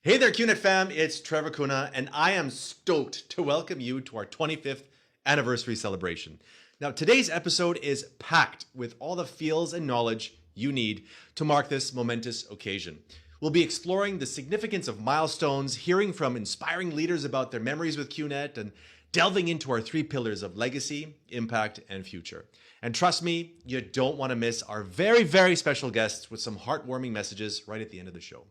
Hey there, QNET fam. It's Trevor Kuna, and I am stoked to welcome you to our 25th anniversary celebration. Now, today's episode is packed with all the feels and knowledge you need to mark this momentous occasion. We'll be exploring the significance of milestones, hearing from inspiring leaders about their memories with QNET, and delving into our three pillars of legacy, impact, and future. And trust me, you don't want to miss our very, very special guests with some heartwarming messages right at the end of the show.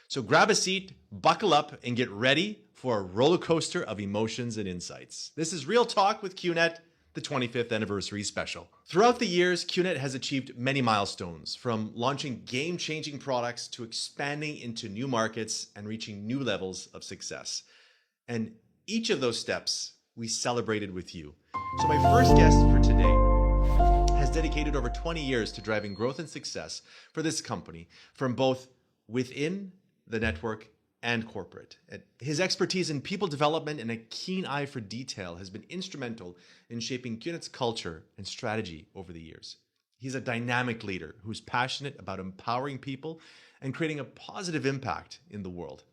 So grab a seat, buckle up, and get ready for a roller coaster of emotions and insights. This is Real Talk with QNET, the 25th anniversary special. Throughout the years, QNET has achieved many milestones, from launching game-changing products to expanding into new markets and reaching new levels of success. And each of those steps we celebrated with you. So my first guest for today has dedicated over 20 years to driving growth and success for this company from both within the network and corporate. His expertise in people development and a keen eye for detail has been instrumental in shaping QNET's culture and strategy over the years. He's a dynamic leader who's passionate about empowering people and creating a positive impact in the world.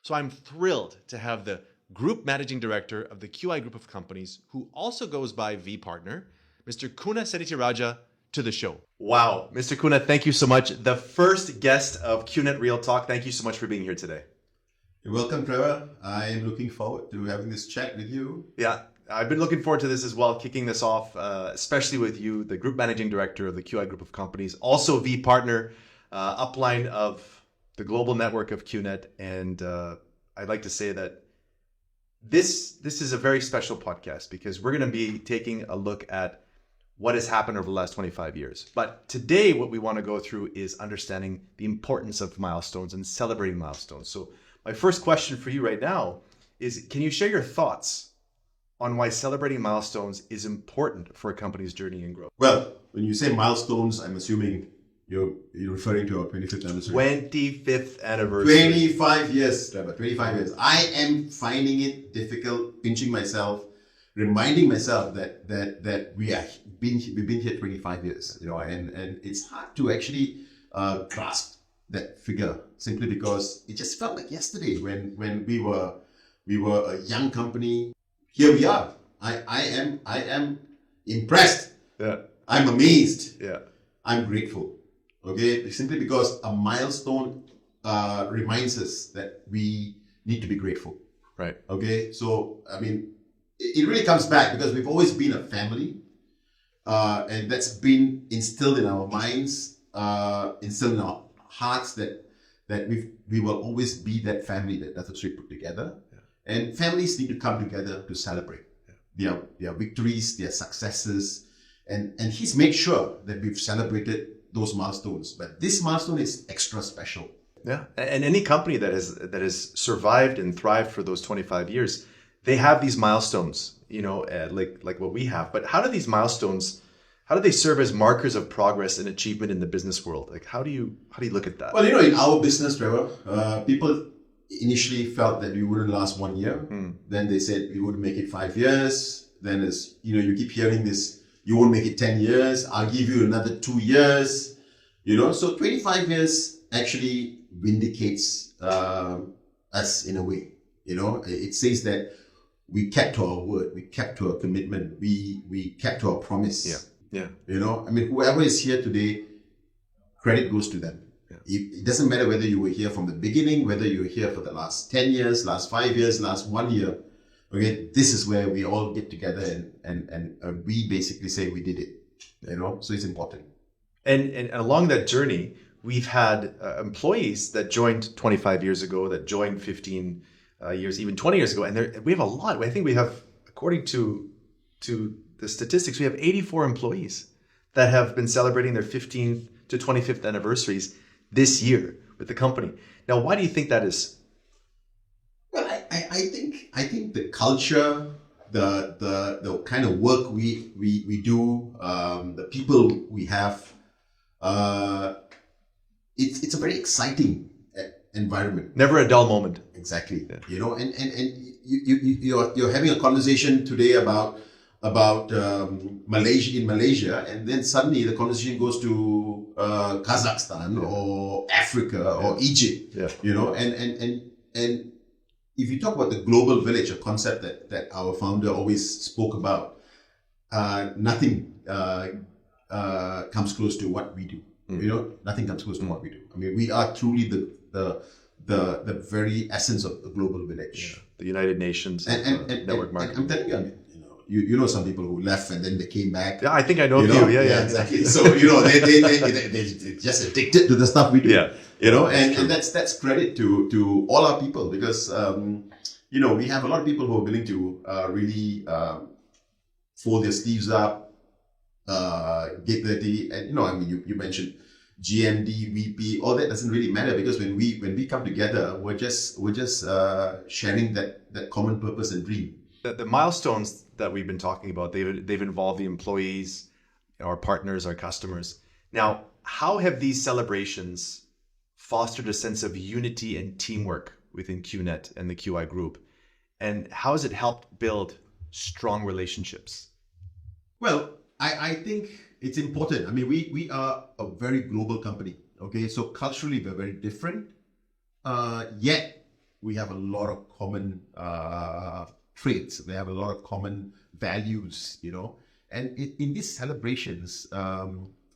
So I'm thrilled to have the Group Managing Director of the QI Group of Companies, who also goes by V-Partner, Mr. Kuna Senitiraja, to the show. Wow, Mr. Kuna, thank you so much. The first guest of QNET Real Talk. Thank you so much for being here today. You're welcome, Trevor. I am looking forward to having this chat with you. Yeah, I've been looking forward to this as well, kicking this off, especially with you, the Group Managing Director of the QI Group of Companies, also V-Partner, upline of the global network of QNET. And I'd like to say that this is a very special podcast because we're going to be taking a look at what has happened over the last 25 years. But today, what we want to go through is understanding the importance of milestones and celebrating milestones. So my first question for you right now is, can you share your thoughts on why celebrating milestones is important for a company's journey and growth? Well, when you say milestones, I'm assuming you're referring to our 25th anniversary. 25th anniversary. 25 years, Trevor, 25 years. I am finding it difficult, pinching myself, reminding myself that we've been here 25 years, and it's hard to actually grasp that figure simply because it just felt like yesterday when we were a young company. Here we are. I am impressed. Yeah. I'm amazed. Yeah. I'm grateful. Okay, simply because a milestone reminds us that we need to be grateful. Right. Okay, so I mean, it really comes back because we've always been a family, and that's been instilled in our minds, instilled in our hearts that we will always be that family that Dr. Sri put together. Yeah. And families need to come together to celebrate their victories, their successes, and he's made sure that we've celebrated those milestones. But this milestone is extra special. Yeah, and any company that has survived and thrived for those 25 years, they have these milestones, like what we have. But how do these milestones, how do they serve as markers of progress and achievement in the business world? Like, how do you look at that? Well, in our business, Trevor, people initially felt that we wouldn't last 1 year. Then they said we would make it 5 years. Then as you keep hearing this, you won't make it 10 years. I'll give you another 2 years. So 25 years actually vindicates us in a way. It says that we kept to our word, we kept to our commitment, we kept to our promise. Yeah. Whoever is here today, credit goes to them. Yeah. It doesn't matter whether you were here from the beginning, whether you were here for the last 10 years, last 5 years, last 1 year. Okay, this is where we all get together and we basically say we did it. So it's important. And along that journey, we've had employees that joined 25 years ago, that joined 15 years, even 20 years ago. And we have a lot. I think we have, according to the statistics, we have 84 employees that have been celebrating their 15th to 25th anniversaries this year with the company. Now, why do you think that is? Well, I think the culture, the kind of work we do, the people we have, it's a very exciting environment. Never a dull moment. Exactly. Yeah. And you're having a conversation today about Malaysia, and then suddenly the conversation goes to Kazakhstan or Africa or Egypt. Yeah. And and if you talk about the global village, a concept that our founder always spoke about, nothing comes close to what we do. You know, nothing comes close to what we do. I mean, we are truly the very essence of the global village. Yeah. The United Nations and network marketing. I'm telling you, I mean, you know some people who left and then they came back. Yeah, I think I know a few. Yeah, exactly. So they're just addicted to the stuff we do. Yeah, and that's credit to all our people, because we have a lot of people who are willing to really fold their sleeves up, get dirty, and I mean, you mentioned GMD, VP, all that doesn't really matter, because when we come together, we're just sharing that common purpose and dream. The milestones that we've been talking about, they've involved the employees, our partners, our customers. Now, how have these celebrations fostered a sense of unity and teamwork within QNET and the QI group? And how has it helped build strong relationships? Well, I think it's important. I mean, we are a very global company. Okay, so culturally we're very different. Yet we have a lot of common traits. We have a lot of common values, and in these celebrations,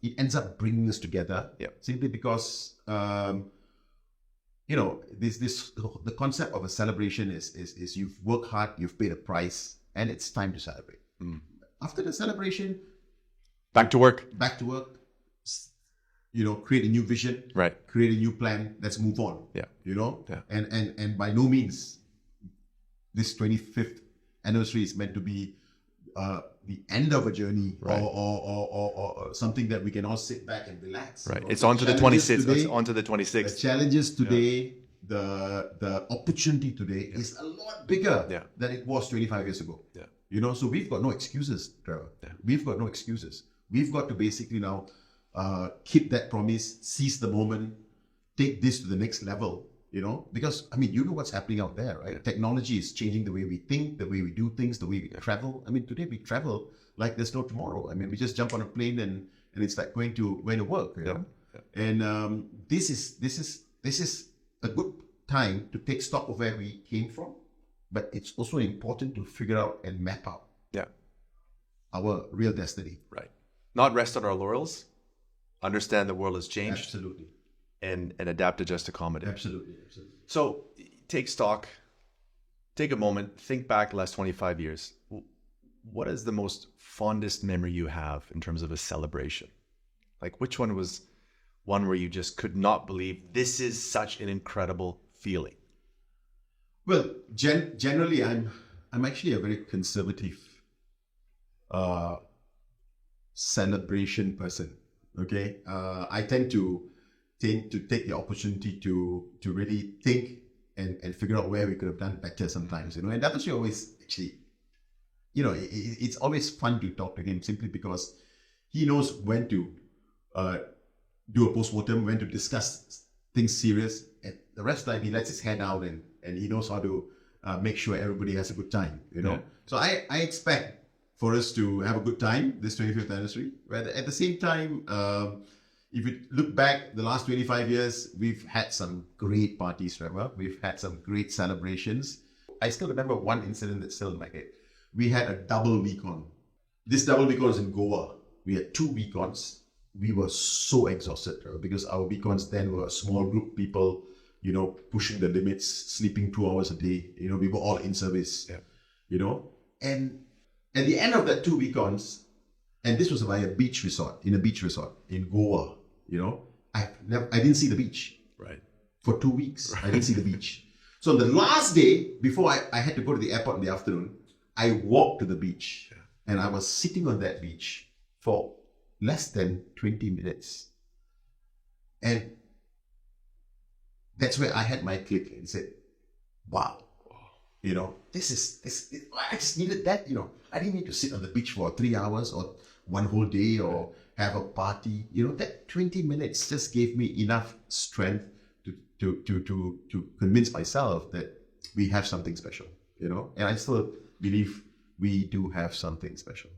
it ends up bringing us together. Yeah. Simply because the concept of a celebration is you've worked hard, you've paid a price, and it's time to celebrate. After the celebration, back to work, create a new vision, right? Create a new plan. Let's move on. Yeah. Yeah. And by no means this 25th anniversary is meant to be the end of a journey, right, or something that we can all sit back and relax. Right. It's on to the 26th. It's on to the 26th. The challenges today, the opportunity today is a lot bigger than it was 25 years ago. Yeah. So we've got no excuses, Trevor. Yeah. We've got no excuses. We've got to basically now keep that promise, seize the moment, take this to the next level. Because I mean, what's happening out there, right? Yeah. Technology is changing the way we think, the way we do things, the way we travel. I mean, today we travel like there's no tomorrow. I mean, we just jump on a plane and it's like going to work. You know? Yeah. And this is a good time to take stock of where we came from, but it's also important to figure out and map out our real destiny. Right. Not rest on our laurels. Understand the world has changed. Absolutely. And adapt to just accommodate. Absolutely. So take stock, take a moment, think back the last 25 years. What is the most fondest memory you have in terms of a celebration? Like, which one was one where you just could not believe this is such an incredible feeling? Well, generally, I'm actually a very conservative celebration person. Okay, I tend to take the opportunity to really think and figure out where we could have done better sometimes, and that was always actually, it's always fun to talk to him, simply because he knows when to do a postmortem, when to discuss things serious, and the rest of the time he lets his head out and he knows how to make sure everybody has a good time, Yeah. So I expect for us to have a good time this 25th anniversary, but at the same time, if you look back the last 25 years, we've had some great parties, Trevor. We've had some great celebrations. I still remember one incident that's still in my head. We had a double week-on. This double week-on was in Goa. We had 2 week-ons. We were so exhausted, Trevor, because our week-ons then were a small group people, pushing the limits, sleeping 2 hours a day. We were all in service, And at the end of that 2 week-ons, and this was by a beach resort in Goa, I didn't see the beach. Right. For 2 weeks, right. I didn't see the beach. So on the last day, before I had to go to the airport in the afternoon, I walked to the beach, and I was sitting on that beach for less than 20 minutes. And that's where I had my click and said, wow, this I just needed that, I didn't need to sit on the beach for 3 hours or one whole day or have a party. That 20 minutes just gave me enough strength to convince myself that we have something special, and I still believe we do have something special.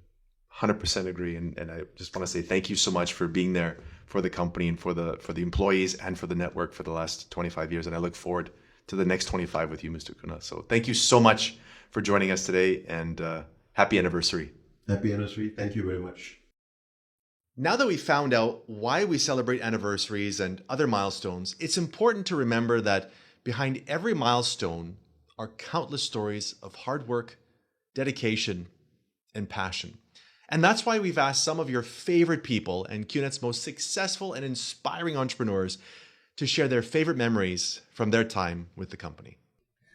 100% agree. And I just want to say thank you so much for being there for the company and for the employees and for the network for the last 25 years. And I look forward to the next 25 with you, Mr. Kuna. So thank you so much for joining us today, and happy anniversary. Happy anniversary. Thank you very much. Now that we found out why we celebrate anniversaries and other milestones, it's important to remember that behind every milestone are countless stories of hard work, dedication, and passion. And that's why we've asked some of your favorite people and QNET's most successful and inspiring entrepreneurs to share their favorite memories from their time with the company.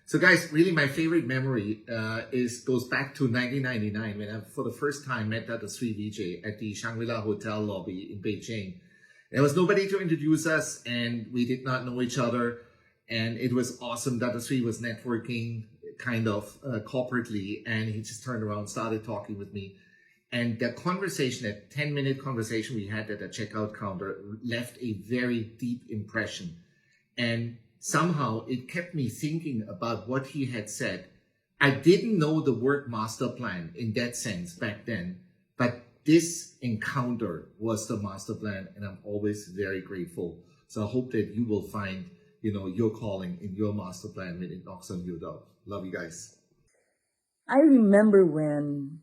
So guys, really my favorite memory goes back to 1999 when I for the first time met Dr. Sri Vijay at the Shangri-La Hotel lobby in Beijing. There was nobody to introduce us and we did not know each other, and it was awesome. Dr. Sri was networking kind of corporately, and he just turned around, started talking with me. And the conversation, that 10-minute conversation we had at the checkout counter, left a very deep impression. And somehow it kept me thinking about what he had said. I didn't know the word master plan in that sense back then, but this encounter was the master plan, and I'm always very grateful. So I hope that you will find, your calling in your master plan when it knocks on your door. Love you guys. I remember when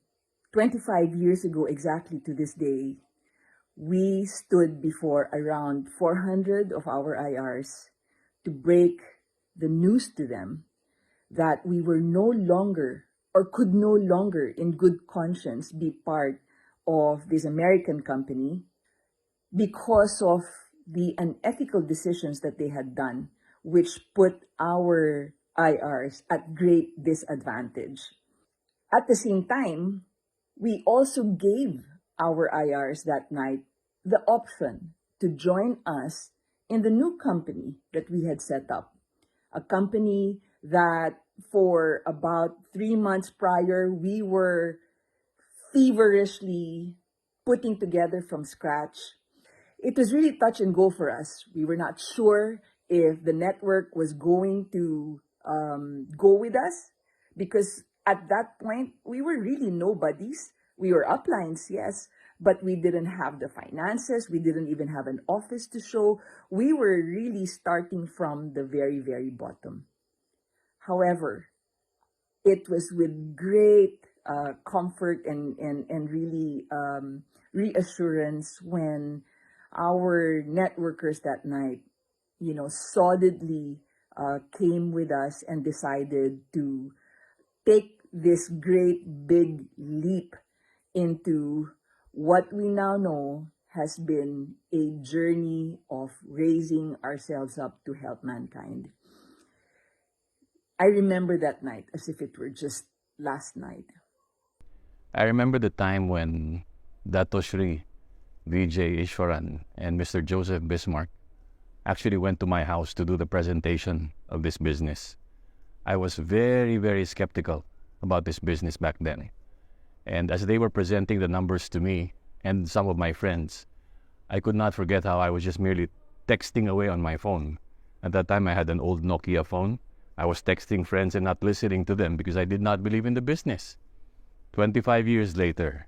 25 years ago, exactly to this day, we stood before around 400 of our IRs to break the news to them that we were no longer, or could no longer in good conscience be part of this American company because of the unethical decisions that they had done, which put our IRs at great disadvantage. At the same time, we also gave our IRs that night the option to join us in the new company that we had set up. A company that for about 3 months prior, we were feverishly putting together from scratch. It was really touch and go for us. We were not sure if the network was going to go with us, because at that point, we were really nobodies. We were uplines, yes, but we didn't have the finances. We didn't even have an office to show. We were really starting from the very, very bottom. However, it was with great comfort and really reassurance when our networkers that night, solidly came with us and decided to take this great big leap into what we now know has been a journey of raising ourselves up to help mankind. I remember that night as if it were just last night. I remember the time when Dato Shri Vijay Ishwaran and Mr. Joseph Bismarck actually went to my house to do the presentation of this business. I was very, very skeptical about this business back then. And as they were presenting the numbers to me and some of my friends, I could not forget how I was just merely texting away on my phone. At that time, I had an old Nokia phone. I was texting friends and not listening to them because I did not believe in the business. 25 years later,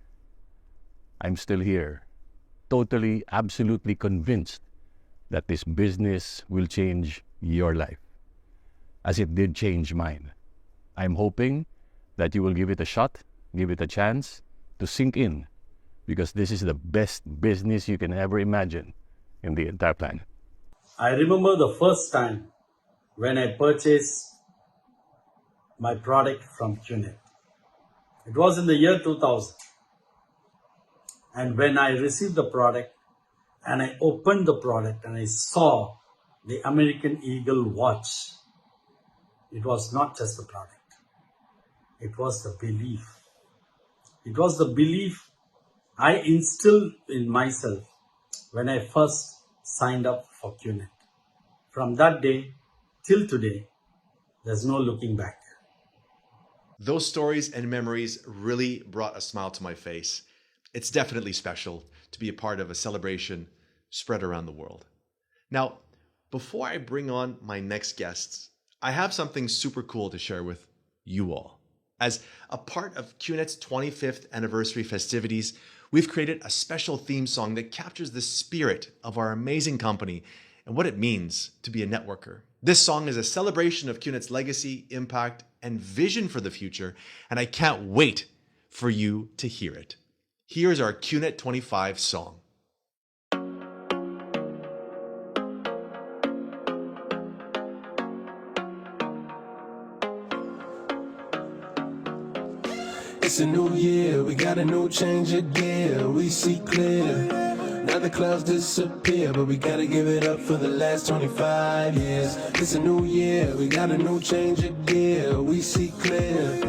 I'm still here, totally, absolutely convinced that this business will change your life, as it did change mine. I'm hoping that you will give it a shot, give it a chance to sink in, because this is the best business you can ever imagine in the entire planet. I remember the first time when I purchased my product from QNET. It was in the year 2000. And when I received the product and I opened the product and I saw the American Eagle watch, it was not just the product. It was the belief. It was the belief I instilled in myself when I first signed up for QNET. From that day till today, there's no looking back. Those stories and memories really brought a smile to my face. It's definitely special to be a part of a celebration spread around the world. Now, before I bring on my next guests, I have something super cool to share with you all. As a part of QNET's 25th anniversary festivities, we've created a special theme song that captures the spirit of our amazing company, and what it means to be a networker. This song is a celebration of QNET's legacy, impact, and vision for the future, and I can't wait for you to hear it. Here's our QNET 25 song. It's a new year, we got a new change of gear, we see clear. Now the clouds disappear, but we gotta give it up for the last 25 years. It's a new year, we got a new change of gear, we see clear.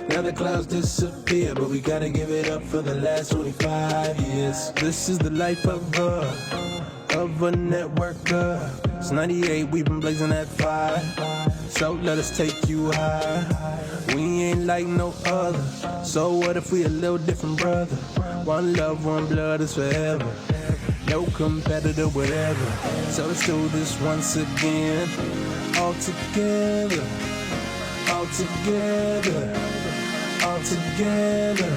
Now the clouds disappear, but we gotta give it up for the last 25 years. This is the life of a networker. It's 98, we've been blazing that fire. So let us take you high. We ain't like no other. So what if we a little different, brother? One love, one blood is forever. No competitor, whatever. So let's do this once again. All together. All together. All together.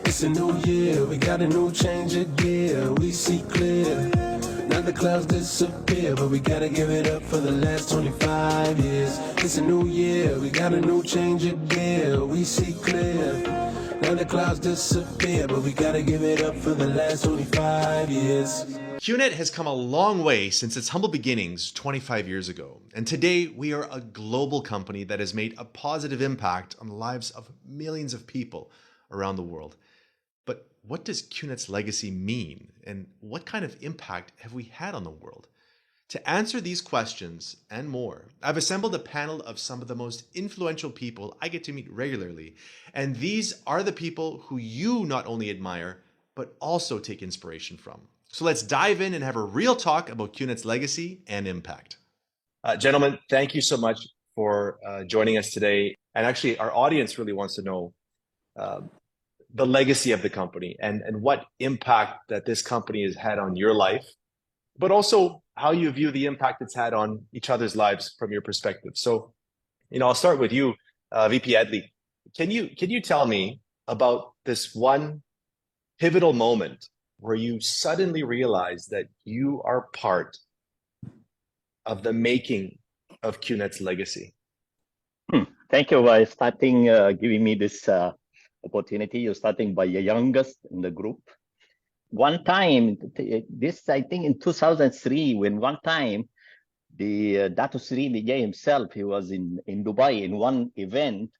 It's a new year, we got a new change of gear, we see clear. Now the clouds disappear, but we gotta give it up for the last 25 years. It's a new year, we got a new change of gear, we see clear. Now the clouds disappear, but we gotta give it up for the last 25 years. QNET has come a long way since its humble beginnings 25 years ago, and today we are a global company that has made a positive impact on the lives of millions of people around the world. But what does QNET's legacy mean, and what kind of impact have we had on the world? To answer these questions and more, I've assembled a panel of some of the most influential people I get to meet regularly, and these are the people who you not only admire, but also take inspiration from. So let's dive in and have a real talk about QNET's legacy and impact. Gentlemen, thank you so much for joining us today. And actually, our audience really wants to know the legacy of the company and what impact that this company has had on your life, but also how you view the impact it's had on each other's lives from your perspective. So, I'll start with you, VP Edley. Can you tell me about this one pivotal moment where you suddenly realized that you are part of the making of QNET's legacy? Thank you for starting giving me this opportunity. You're starting by your youngest in the group. One time, this I think in 2003, when one time the Dato Sri Vijay himself, he was in Dubai in one event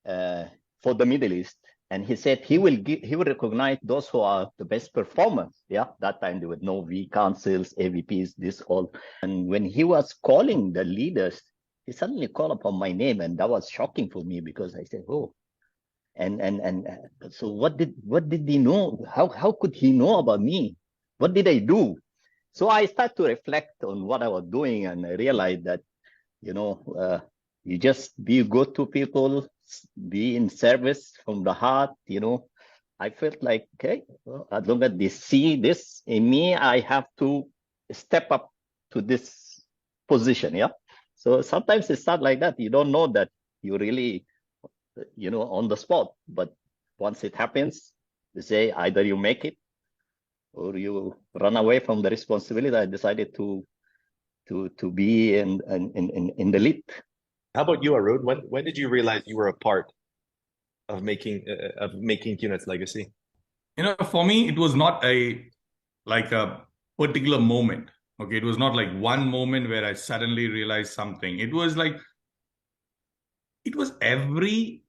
for the Middle East, and he said he will recognize those who are the best performers. Yeah, that time there were no V councils, AVPs, this all. And when he was calling the leaders, he suddenly called upon my name, and that was shocking for me because I said, oh. And so what did he know? How could he know about me? What did I do? So I started to reflect on what I was doing, and I realized that, you just be good to people, be in service from the heart. I felt like, okay, well, as long as they see this in me, I have to step up to this position. Yeah. So sometimes it's not like that. You don't know that you really, on the spot, but once it happens, they say either you make it or you run away from the responsibility. I decided to be in the lead. How about you, Arun? When did you realize you were a part of making QNET's legacy? For me, it was not a particular moment. Okay, it was not like one moment where I suddenly realized something. It was every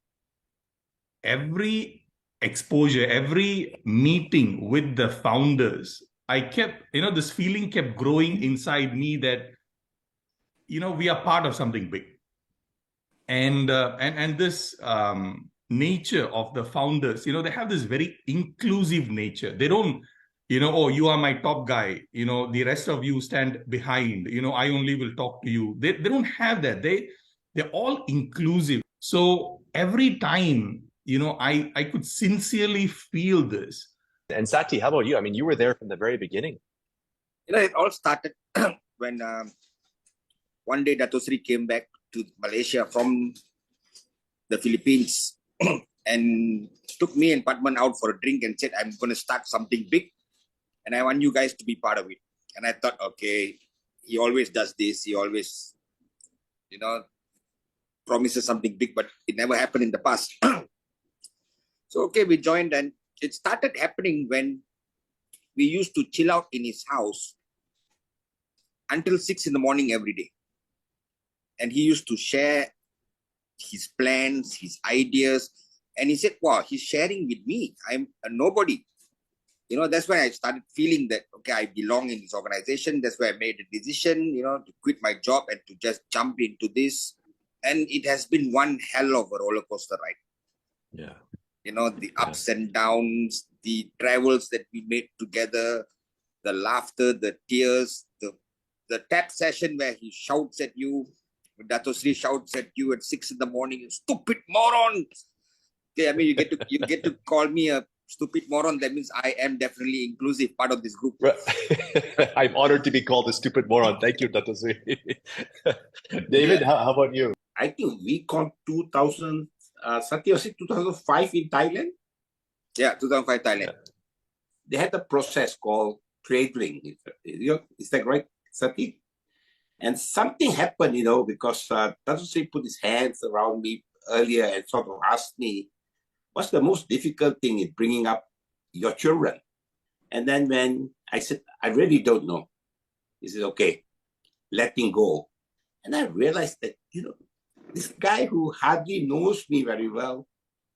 exposure, every meeting with the founders. I kept, this feeling kept growing inside me that, we are part of something big. And this nature of the founders, they have this very inclusive nature. They don't, oh, you are my top guy, the rest of you stand behind, I only will talk to you. They don't have that. They're all inclusive. So every time, I could sincerely feel this. And Sati, how about you? I mean, you were there from the very beginning. It all started when one day Dato Sri came back to Malaysia from the Philippines and took me and Padman out for a drink and said, I'm going to start something big and I want you guys to be part of it. And I thought, okay, he always does this. He always, promises something big, but it never happened in the past. So, okay, we joined, and it started happening when we used to chill out in his house until 6 in the morning every day. And he used to share his plans, his ideas. And he said, wow, he's sharing with me. I'm a nobody. That's when I started feeling that, okay, I belong in this organization. That's why I made the decision, to quit my job and to just jump into this. And it has been one hell of a roller coaster ride. Yeah. The ups and downs, the travels that we made together, the laughter, the tears, the tap session where he shouts at you, Dato Sri shouts at you at 6 in the morning, you stupid moron. Okay, I mean, you get to call me a stupid moron. That means I am definitely inclusive, part of this group. Right. I'm honored to be called a stupid moron. Thank you, Dato Sri. David, how about you? I think we called 2000, Satya was it 2005 in Thailand? Yeah, 2005 Thailand. Yeah. They had a process called cradling. Is that right, Satya? And something happened, because Dato Sri put his hands around me earlier and sort of asked me, what's the most difficult thing in bringing up your children? And then when I said, I really don't know, he said, okay, letting go. And I realized that, this guy who hardly knows me very well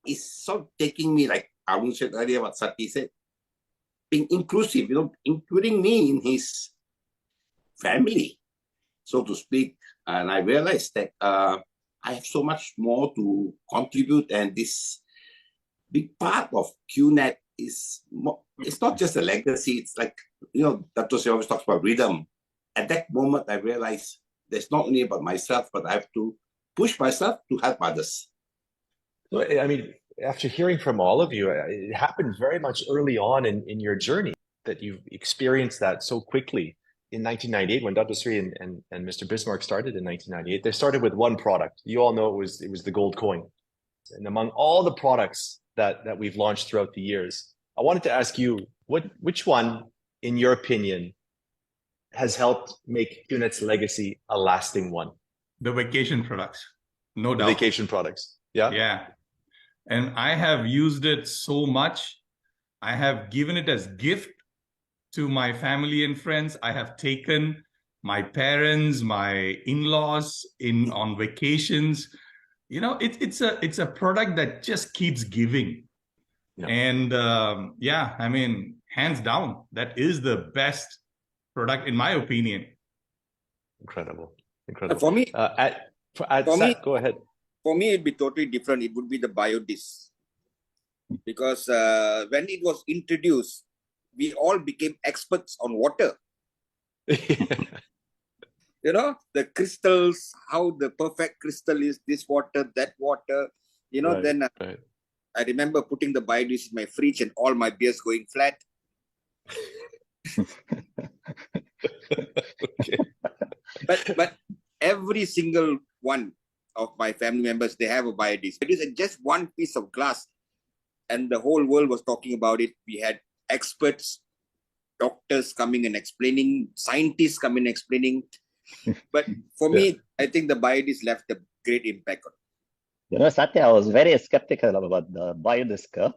is sort of taking me, like Arun said earlier, what Sati said, being inclusive, including me in his family, so to speak. And I realized that I have so much more to contribute, and this big part of QNET is it's not just a legacy. It's like, Dato Sri always talks about rhythm. At that moment, I realized there's not only about myself, but I have to push myself to help others. So, I mean, after hearing from all of you, it happened very much early on in your journey that you've experienced that so quickly. In 1998, when Dato Sri and Mr. Bismarck started in 1998, they started with one product. You all know it was the gold coin. And among all the products that we've launched throughout the years, I wanted to ask you, which one, in your opinion, has helped make QNET's legacy a lasting one? The vacation products, no doubt. The vacation products, yeah? Yeah. And I have used it so much. I have given it as gift to my family and friends. I have taken my parents, my in-laws on vacations. It's a product that just keeps giving. Yeah. And I mean, hands down, that is the best product in my opinion. Incredible. For me, go ahead. For me, it'd be totally different. It would be the biodisk. Because when it was introduced, we all became experts on water. The crystals, how the perfect crystal is, this water, that water. Right, then right. I remember putting the biodisk in my fridge and all my beers going flat. Okay. But every single one of my family members, they have a biodisk. It is just one piece of glass, and the whole world was talking about it. We had experts, doctors coming and explaining, scientists coming and explaining. But for me, I think the biodisk left a great impact on it. Satya, I was very skeptical about the biodisk.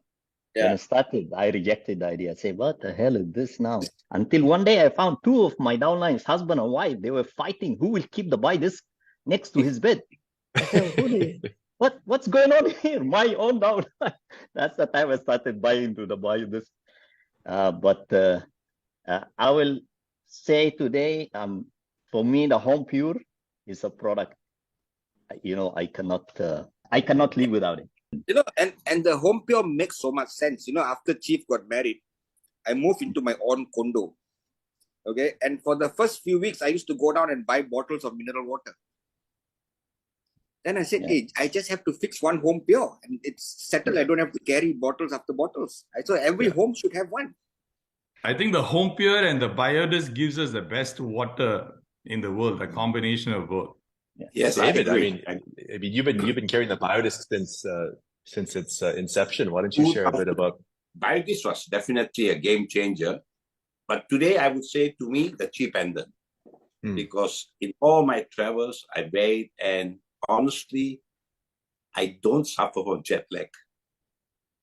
When it started, I rejected the idea. I said, what the hell is this now? Until one day I found two of my downlines, husband and wife, they were fighting who will keep the biodisk next to his bed. I said, what's going on here? My own downline. That's the time I started buying into the biodisk. But I will say today, for me, the Home Pure is a product. I cannot live without it. And the Home Pure makes so much sense. After Chief got married, I moved into my own condo. Okay, and for the first few weeks, I used to go down and buy bottles of mineral water. Then I said, hey, I just have to fix one Home Pure and it's settled. I don't have to carry bottles after bottles. So every home should have one. I think the Home Pure and the biodisk gives us the best water in the world, a combination of both. Yes, David. I mean, you've been carrying the biodisk since its inception. Why don't you share a bit about? Biodisk was definitely a game changer, but today I would say, to me, the cheap ended. because in all my travels, I wear it, and honestly, I don't suffer from jet lag.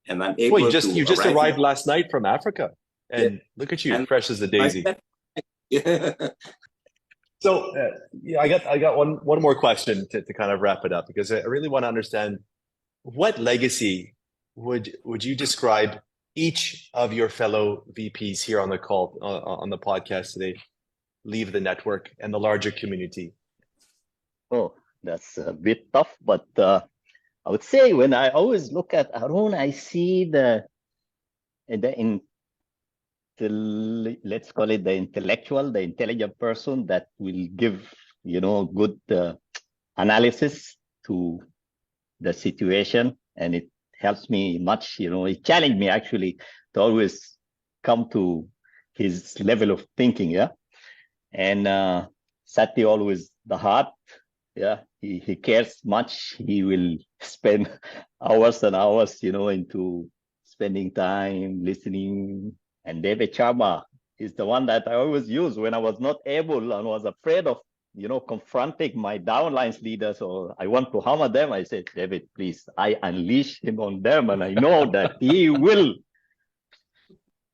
And I'm able Well, you to just arrive arrived here. last night from Africa, and look at you, And fresh as a I daisy. said, So, yeah, I got one more question to kind of wrap it up, because I really want to understand, what legacy would you describe each of your fellow VPs here on the call, on the podcast today, leave the network and the larger community? Oh, that's a bit tough, but I would say when I always look at Arun, I see let's call it the intellectual, the intelligent person that will give, good analysis to the situation, and it helps me much. It challenged me actually to always come to his level of thinking. Yeah, and Sati always the heart. Yeah, he cares much. He will spend hours and hours, into spending time listening. And David Sharma is the one that I always use when I was not able and was afraid of, confronting my downlines leaders, or I want to hammer them. I said, David, please, I unleash him on them, and I know that he will.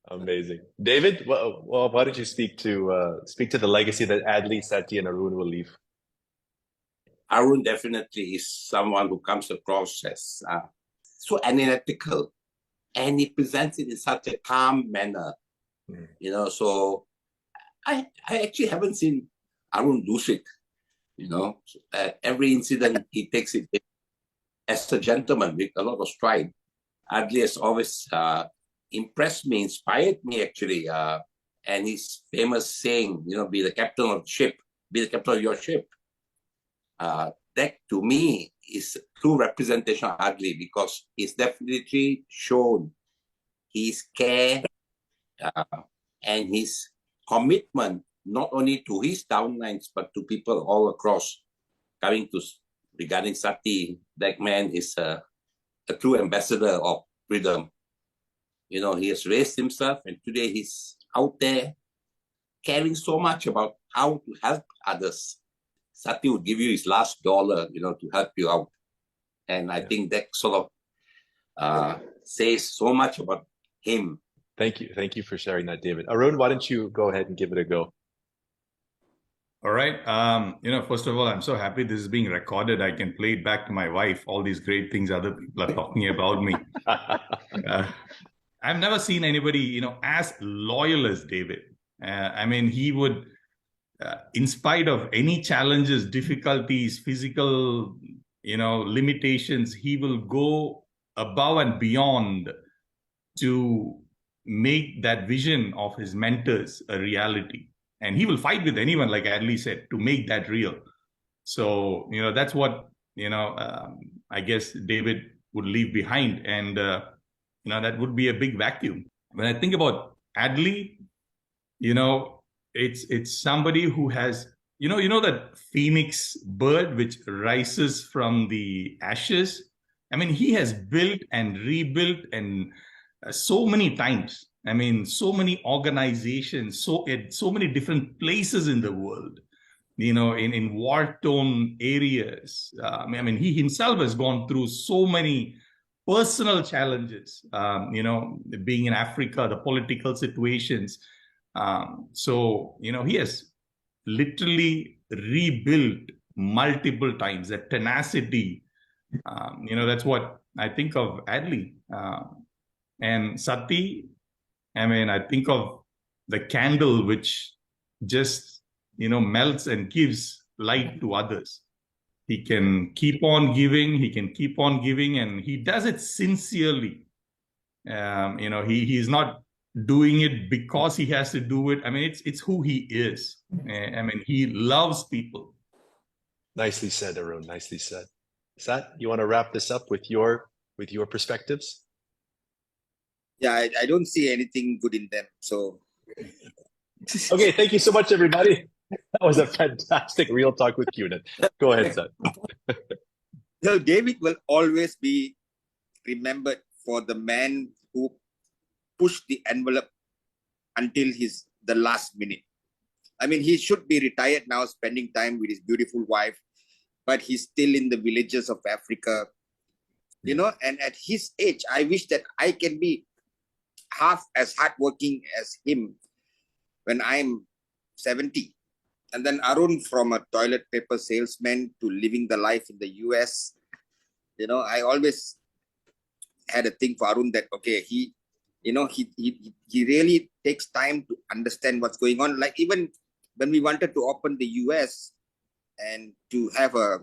Amazing, David. Well, why don't you speak to the legacy that Adli, Sati, and Arun will leave? Arun definitely is someone who comes across as so analytical, and he presents it in such a calm manner. So I actually haven't seen Arun lose it. Every incident he takes it as a gentleman with a lot of stride. Adli has always impressed me, inspired me actually, and his famous saying, be the captain of the ship, be the captain of your ship. That to me is true representation of Adli, because he's definitely shown his care and his commitment not only to his downlines but to people all across. Regarding Sati, that man is a true ambassador of freedom. He has raised himself, and today he's out there caring so much about how to help others. Sati would give you his last dollar, to help you out. And I think that sort of says so much about him. Thank you. Thank you for sharing that, David. Arun, why don't you go ahead and give it a go? All right. First of all, I'm so happy this is being recorded. I can play it back to my wife, all these great things other people are talking about me. I've never seen anybody, as loyal as David. He would, in spite of any challenges, difficulties, physical, limitations, he will go above and beyond to make that vision of his mentors a reality. And he will fight with anyone, like Adli said, to make that real. So, that's what, I guess David would leave behind. And, that would be a big vacuum. When I think about Adli, it's somebody who has, that phoenix bird which rises from the ashes. He has built and rebuilt and so many times. So many organizations, at so many different places in the world, in war-torn areas. He himself has gone through so many personal challenges, being in Africa, the political situations. He has literally rebuilt multiple times. That tenacity, that's what I think of Adli. And Sati, I think of the candle which just, melts and gives light to others. He can keep on giving, and he does it sincerely. He's not doing it because he has to do it. It's who he is. He loves people. Nicely said, Arun. Nicely said. Sat, you want to wrap this up with your perspectives? Yeah, I don't see anything good in them. So, okay, thank you so much, everybody. That was a fantastic Real Talk with QNET. Go ahead, Sat. So David will always be remembered for the man who pushed the envelope until the last minute. I mean, he should be retired now, spending time with his beautiful wife, but he's still in the villages of Africa, you know. And at his age, I wish that I can be half as hardworking as him when I'm 70. And then Arun, from a toilet paper salesman to living the life in the US, you know, I always had a thing for Arun that, okay, he really takes time to understand what's going on. Like even when we wanted to open the US and to have a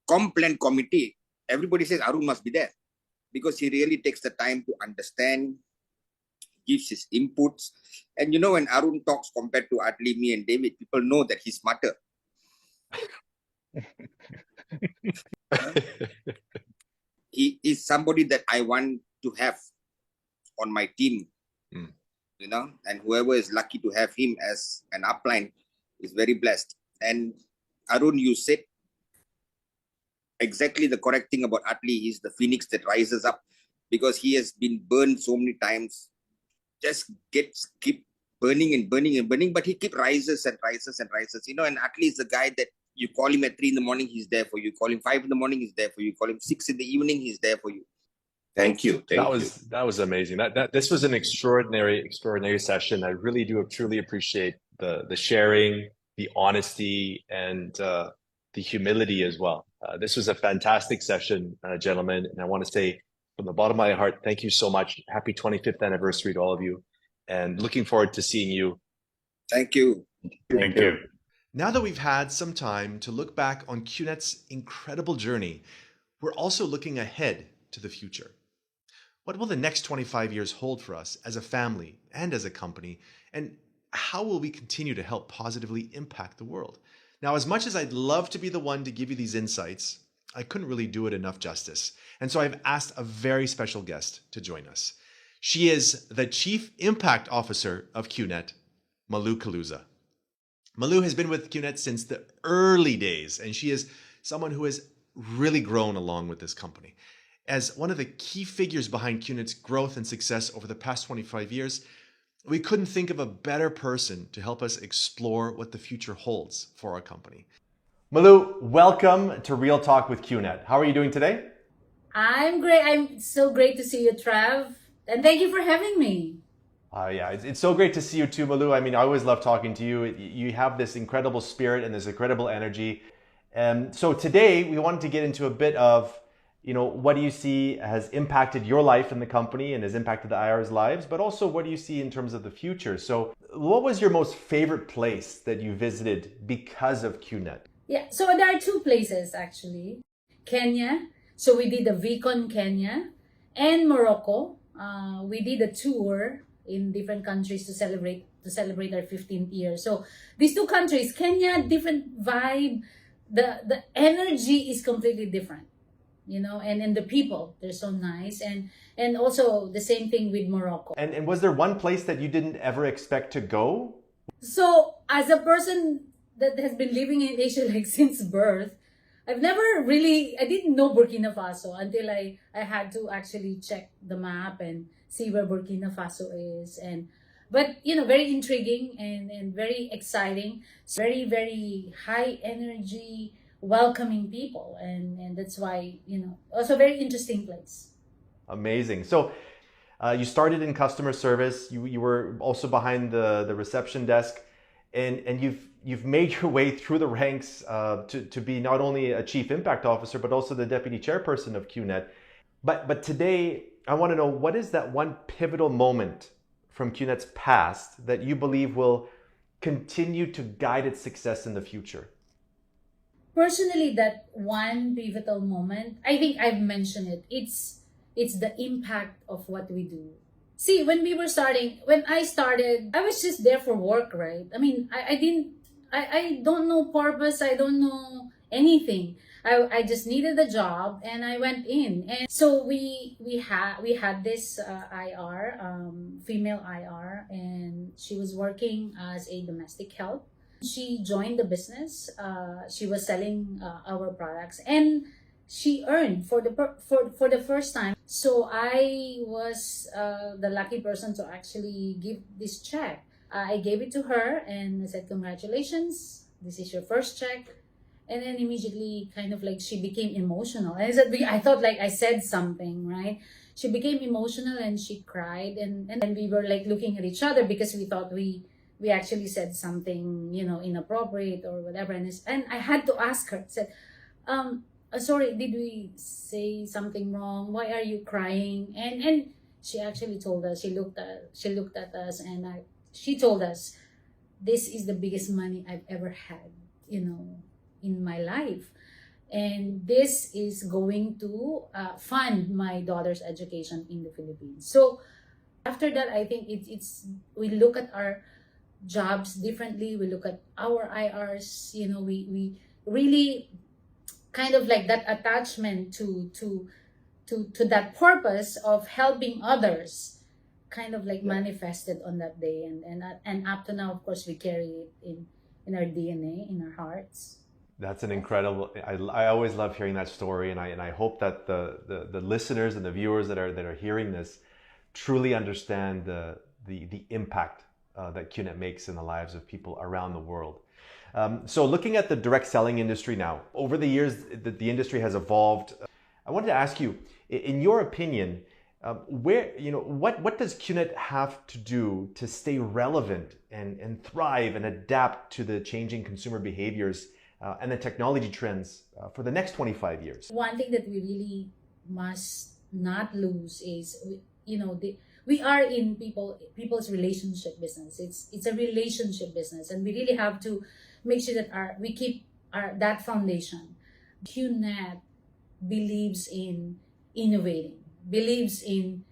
complaint committee, everybody says Arun must be there because he really takes the time to understand, gives his inputs. And you know, when Arun talks compared to Atli, me and David, people know that he's smarter. He is somebody that I want to have on my team, you know, and whoever is lucky to have him as an upline is very blessed. And Arun, you said exactly the correct thing about Atli. He's the phoenix that rises up because he has been burned so many times. Just keep burning and burning and burning, but he keep rises and rises and rises, you know. And Atli is the guy that you call him at 3 in the morning, he's there for you. Call him 5 in the morning, he's there for you. Call him 6 in the evening, he's there for you. Thank you. That was amazing. This was an extraordinary session. I really do truly appreciate the sharing, the honesty, and the humility as well. This was a fantastic session, gentlemen, and I want to say from the bottom of my heart, thank you so much. Happy 25th anniversary to all of you, and looking forward to seeing you. Thank you. Thank you. Now that we've had some time to look back on QNET's incredible journey, we're also looking ahead to the future. What will the next 25 years hold for us as a family and as a company? And how will we continue to help positively impact the world? Now, as much as I'd love to be the one to give you these insights, I couldn't really do it enough justice. And so I've asked a very special guest to join us. She is the Chief Impact Officer of QNET, Malu Kaluza. Malu has been with QNET since the early days, and she is someone who has really grown along with this company. As one of the key figures behind QNET's growth and success over the past 25 years, we couldn't think of a better person to help us explore what the future holds for our company. Malu, welcome to Real Talk with QNET. How are you doing today? I'm great. I'm so great to see you, Trav. And thank you for having me. Yeah, it's so great to see you too, Malu. I mean, I always love talking to you. You have this incredible spirit and this incredible energy. So today we wanted to get into a bit of, you know, what do you see has impacted your life in the company and has impacted the IR's lives, but also what do you see in terms of the future? So what was your most favorite place that you visited because of QNET? Yeah, so there are two places actually. Kenya. So we did the VCon Kenya and Morocco. We did a tour in different countries to celebrate our 15th year. So these two countries, Kenya, different vibe. The energy is completely different, you know, and the people, they're so nice. And also the same thing with Morocco. And was there one place that you didn't ever expect to go? So as a person that has been living in Asia like since birth, I didn't know Burkina Faso until I had to actually check the map and see where Burkina Faso is. But you know, very intriguing and very exciting. Very, very high energy, welcoming people. And that's why, you know, also very interesting place. Amazing. So you started in customer service. You were also behind the reception desk, and you've made your way through the ranks to be not only a chief impact officer but also the deputy chairperson of QNET. But today I want to know, what is that one pivotal moment from QNET's past that you believe will continue to guide its success in the future? Personally, that one pivotal moment, I think I've mentioned it. It's the impact of what we do. See, when I started, I was just there for work, right? I mean, I don't know purpose. I don't know anything. I just needed a job and I went in. And so we had this IR, female IR, and she was working as a domestic help. She joined the business. She was selling our products, and she earned for the first time. So I was the lucky person to actually give this check. I gave it to her and I said, congratulations, this is your first check. And then immediately kind of like she became emotional. And I thought like I said something, right? She became emotional and she cried, and we were like looking at each other because we thought we actually said something, inappropriate or whatever. And I had to ask her, said, sorry, did we say something wrong? Why are you crying? And she actually told us, she looked at us, and she told us, this is the biggest money I've ever had, in my life. And this is going to fund my daughter's education in the Philippines. So after that, I think it's we look at our jobs differently. We look at our IRs. We really kind of like that attachment to that purpose of helping others kind of like manifested on that day, and up to now, of course, we carry it in our DNA, in our hearts. That's an incredible. I always love hearing that story, and I hope that the listeners and the viewers that are hearing this truly understand the impact that QNET makes in the lives of people around the world. So looking at the direct selling industry now, over the years the industry has evolved. I wanted to ask you, in your opinion, what does QNET have to do to stay relevant and thrive and adapt to the changing consumer behaviors and the technology trends for the next 25 years? One thing that we really must not lose is, we are in people's relationship business. It's a relationship business, and we really have to make sure that we keep that foundation. QNET believes in innovating, believes in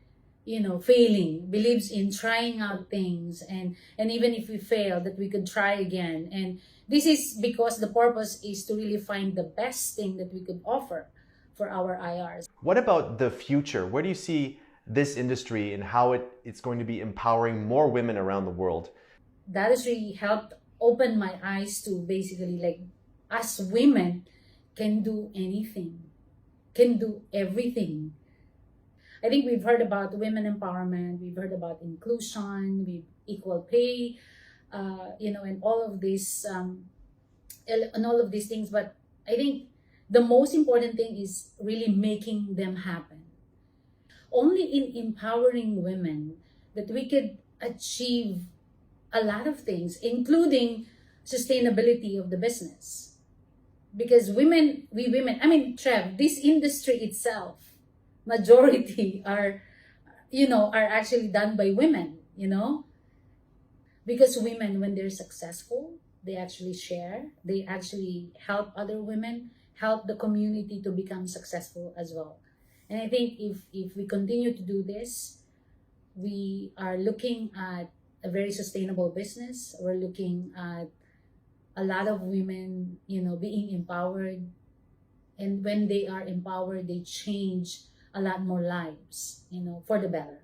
failing, believes in trying out things, and even if we fail, that we could try again. And this is because the purpose is to really find the best thing that we could offer for our IRs. What about the future? Where do you see this industry and how it's going to be empowering more women around the world? That has really helped open my eyes to basically like us women can do anything, can do everything. I think we've heard about women empowerment, we've heard about inclusion, equal pay, and all of these things. But I think the most important thing is really making them happen. Only in empowering women that we could achieve a lot of things, including sustainability of the business. Because we women, I mean, Trev, this industry itself, majority are actually done by women, because women, when they're successful, they actually share, they actually help other women, help the community to become successful as well. And I think if we continue to do this, we are looking at a very sustainable business. We're looking at a lot of women, being empowered. And when they are empowered, they change a lot more lives, for the better.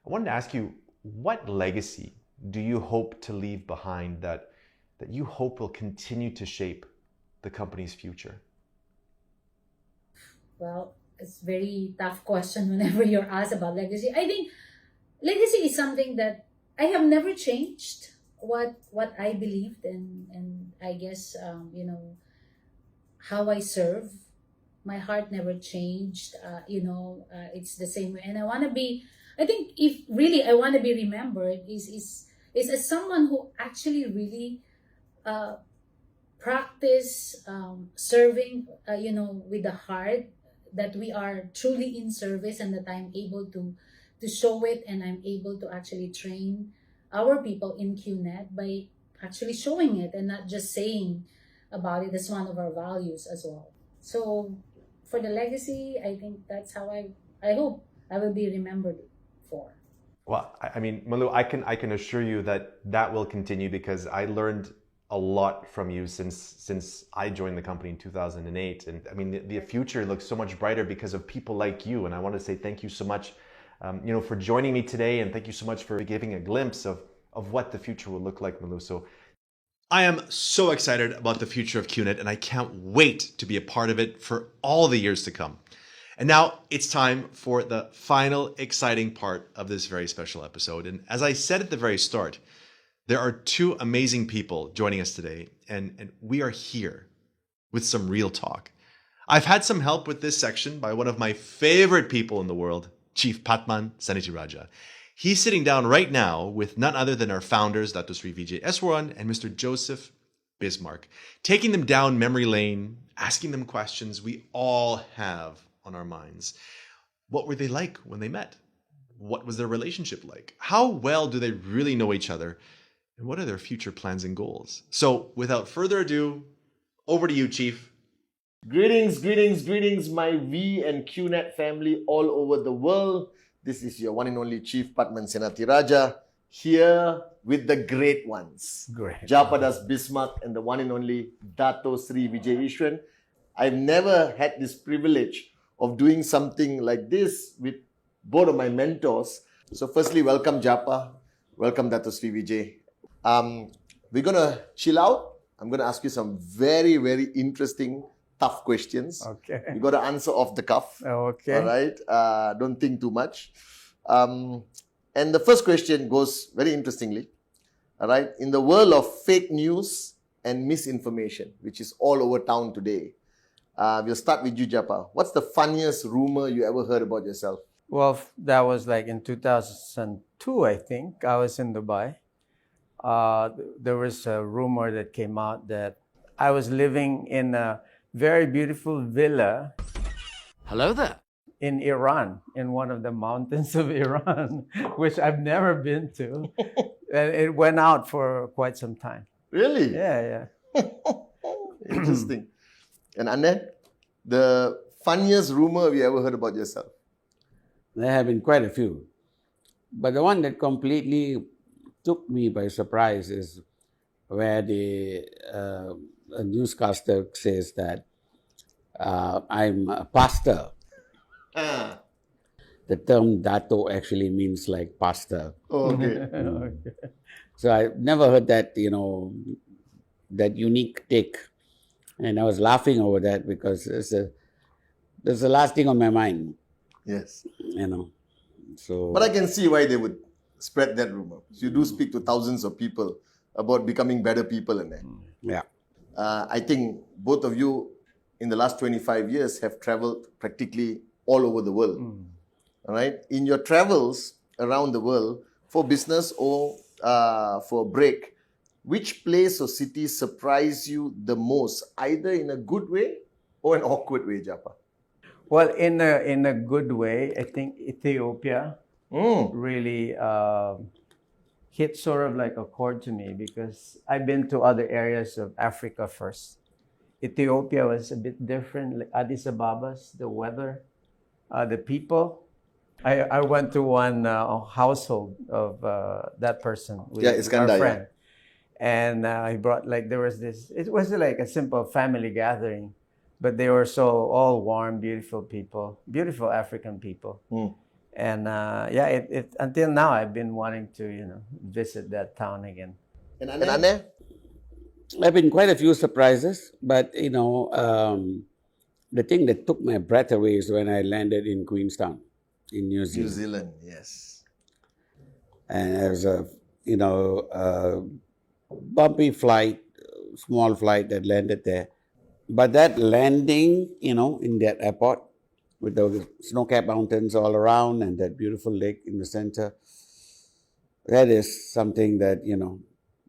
I wanted to ask you, what legacy do you hope to leave behind that you hope will continue to shape the company's future? Well, it's a very tough question whenever you're asked about legacy. I think legacy is something that I have never changed what I believed, and I guess how I serve. My heart never changed. It's the same way, and I want to be. I think if really I want to be remembered is as someone who actually really practice serving. With the heart, that we are truly in service, and that I'm able to show it, and I'm able to actually train our people in QNET by actually showing it and not just saying about it as one of our values as well. So for the legacy, I think that's how I hope I will be remembered for. Well, I mean, Malu, I can assure you that will continue, because I learned a lot from you since I joined the company in 2008. And I mean, the future looks so much brighter because of people like you. And I want to say thank you so much, for joining me today. And thank you so much for giving a glimpse of what the future will look like, Malu. So I am so excited about the future of QNET, and I can't wait to be a part of it for all the years to come. And now it's time for the final exciting part of this very special episode. And as I said at the very start, There are two amazing people joining us today, and we are here with some real talk. I've had some help with this section by one of my favorite people in the world, Chief Patman Sanitiraja. He's sitting down right now with none other than our founders, Dato Sri Vijay Eswaran and Mr. Joseph Bismarck, taking them down memory lane, asking them questions we all have on our minds. What were they like when they met? What was their relationship like? How well do they really know each other? And what are their future plans and goals? So without further ado, over to you, Chief. Greetings, greetings, greetings, my V and QNET family all over the world. This is your one and only Chief Patman Senatiraja here with the great ones. Great. Japadas Bismarck and the one and only Dato Sri Vijay Ishwan. I've never had this privilege of doing something like this with both of my mentors. So firstly, welcome Japa. Welcome Dato Sri Vijay. We're going to chill out. I'm going to ask you some very, very interesting, tough questions. Okay. You got to answer off the cuff. Okay. All right. Don't think too much. And the first question goes very interestingly. All right. In the world of fake news and misinformation, which is all over town today, we'll start with you, Japa. What's the funniest rumor you ever heard about yourself? Well, that was like in 2002, I think. I was in Dubai. There was a rumor that came out that I was living in a very beautiful villa. Hello there. In Iran, in one of the mountains of Iran, which I've never been to. And it went out for quite some time. Really? Yeah. Interesting. And Anne, the funniest rumor you ever heard about yourself? There have been quite a few. But the one that completely took me by surprise is where a newscaster says that I'm a pastor. The term Dato actually means like pastor. Oh, okay. Okay. So I never heard that, that unique take. And I was laughing over that because that's the last thing on my mind. Yes. So. But I can see why they would spread that rumor. So you do speak to thousands of people about becoming better people in there. Yeah. I think both of you in the last 25 years have traveled practically all over the world. All right. In your travels around the world for business or for a break, which place or city surprised you the most, either in a good way or an awkward way, Japa? Well, in a good way, I think Ethiopia really hit sort of like a chord to me because I've been to other areas of Africa first. Ethiopia was a bit different, like Addis Ababa's, the weather, the people. I went to one household of that person with Iskandar, our friend. And he brought it was like a simple family gathering, but they were so all warm, beautiful people, beautiful African people. And until now, I've been wanting to, visit that town again. And Anne? There have been quite a few surprises, but, the thing that took my breath away is when I landed in Queenstown, in New Zealand. New Zealand, yes. And it was a, bumpy flight, small flight that landed there. But that landing, in that airport, with the snow-capped mountains all around and that beautiful lake in the center, that is something that,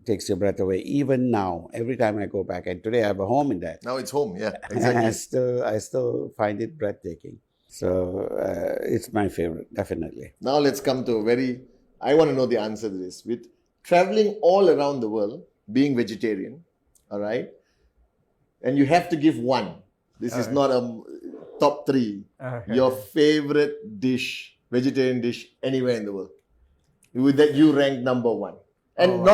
takes your breath away. Even now, every time I go back, and today I have a home in that. Now it's home, yeah, exactly. I still find it breathtaking. So it's my favorite, definitely. Now let's come to I want to know the answer to this. With traveling all around the world, being vegetarian, all right, and you have to give one. This is not a top three. Your favorite dish, vegetarian dish, anywhere in the world. With that, you rank number one. And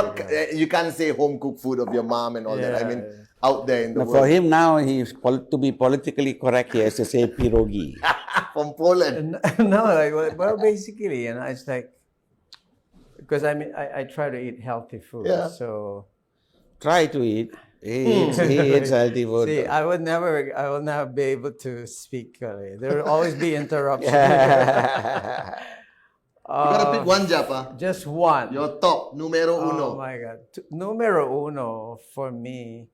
you can't say home cooked food of your mom and all that. I mean, out there in the world. For him now, to be politically correct, he has to say pierogi. From Poland. No, basically, it's like, because I try to eat healthy food. Yeah. So try to eat. He eats healthy food. See, I will never be able to speak. There will always be interruptions. You gotta pick one, Japa. Just one. Your top, numero Oh uno. my God. Numero uno for me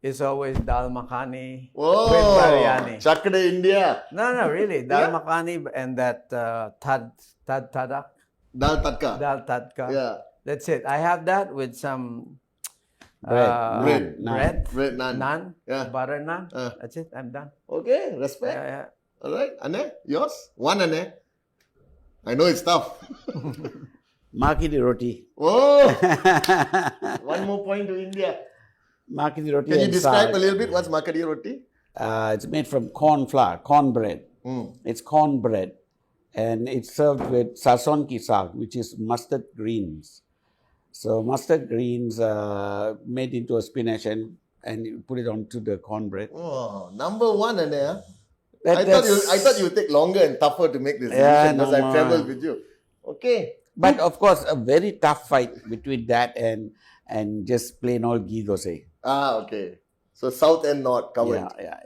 is always dal makhani Whoa, with biryani. Chakde India. No, really. Dal Yeah? makhani and that tadak. Dal tadka. Dal tadka. Yeah. That's it. I have that with some Bread, bread, Bread naan. naan, Yeah. butter naan. That's it. I'm done. Okay, respect. Yeah. All right, Ane, yours? One, Ane. I know it's tough. Maki di roti. Oh, one more point to India. Maki di roti. Can you and describe saag. a little bit what's makadi roti? It's made from corn flour, corn bread. It's corn bread. And it's served with sarson ki saag, which is mustard greens. So mustard greens made into a spinach and you put it onto the cornbread. Oh, number one, Ane. Huh? That- I thought you would take longer and tougher to make this Yeah, decision because no, I've traveled with you. Okay. But of course, a very tough fight between that and just plain old ghee dosa. Ah, okay. So south and north covered. Yeah.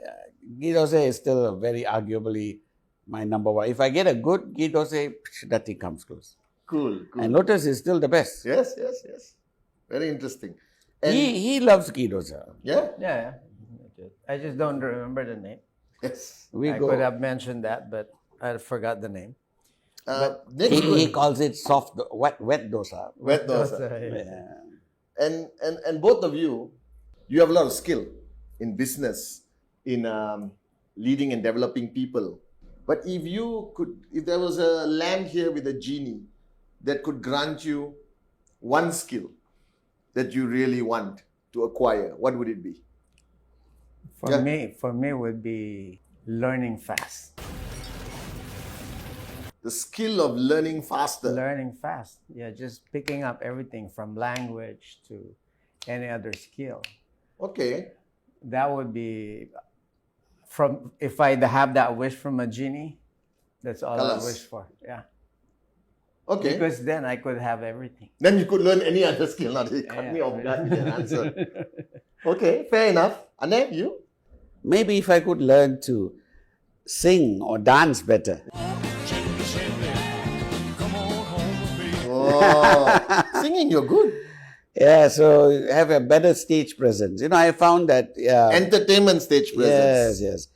Ghee dosa is still very arguably my number one. If I get a good ghee dosa, nothing comes close. Cool. And Lotus is still the best. Yes. Very interesting. And He loves ghee dosa. yeah. Yeah. I just don't remember the name. Yes. I could have mentioned that, but I forgot the name. Next He calls it wet dosa. Wet dosa. Yeah. And both of you have a lot of skill in business, in leading and developing people. But if there was a lamp here with a genie that could grant you one skill that you really want to acquire, what would it be? For me would be learning fast. The skill of learning faster. Learning fast. Yeah, just picking up everything from language to any other skill. Okay. That would be if I have that wish from a genie, that's all I wish for. Yeah. Okay. Because then I could have everything. Then you could learn any other skill. Not you cut me off guard with your answer. Okay, fair enough. Ane, you? Maybe if I could learn to sing or dance better. Oh, singing, you're good. Yeah, so have a better stage presence. I found that... Entertainment stage presence. Yes.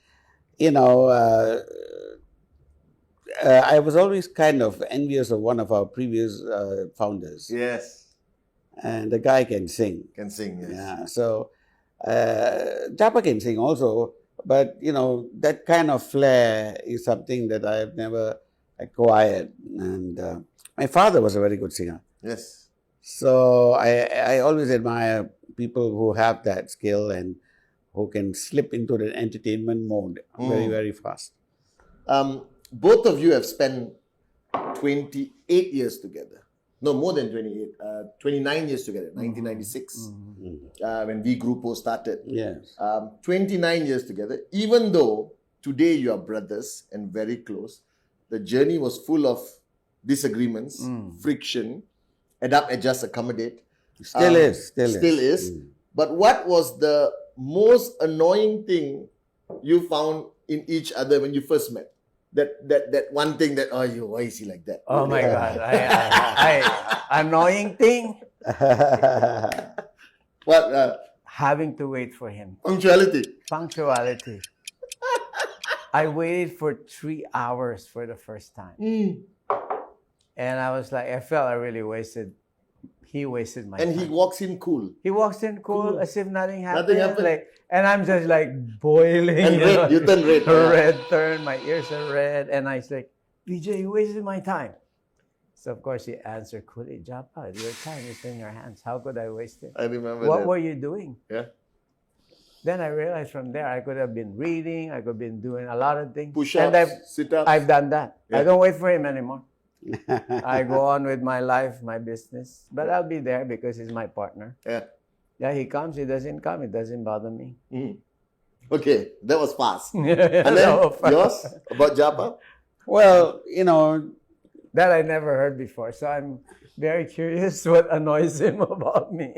I was always kind of envious of one of our previous founders. Yes. And the guy can sing. Can sing, yes. Yeah, so Japa can sing also, but that kind of flair is something that I have never acquired. And my father was a very good singer. Yes. So I always admire people who have that skill and who can slip into the entertainment mode very, very fast. Both of you have spent 28 years together. No, more than 28. 29 years together, 1996, when V Grupo started. Yes. 29 years together. Even though today you are brothers and very close, the journey was full of disagreements, friction, adapt, adjust, accommodate. Still is. But what was the most annoying thing you found in each other when you first met? That one thing that, why is he like that? Oh my God. Annoying thing? What? Having to wait for him. Punctuality. I waited for 3 hours for the first time. And I was like, I felt I really he wasted my time. And he walks in cool. He walks in cool as if nothing happened. Nothing happened. And I'm just like boiling. And red, you turn red. Red turn, my ears are red. And I was like, BJ, you wasted my time. So of course he answered coolly, Japa, your time is in your hands. How could I waste it? I remember What that. were you doing? Yeah. Then I realized from there, I could have been reading. I could have been doing a lot of things. Push-ups, sit-ups. I've done that. Yeah. I don't wait for him anymore. I go on with my life, my business. But I'll be there because he's my partner. Yeah. Yeah, he comes, he doesn't come. It doesn't bother me. Okay, that was fast. And That then was fast. yours about Japa? Well, that I never heard before. So I'm very curious what annoys him about me.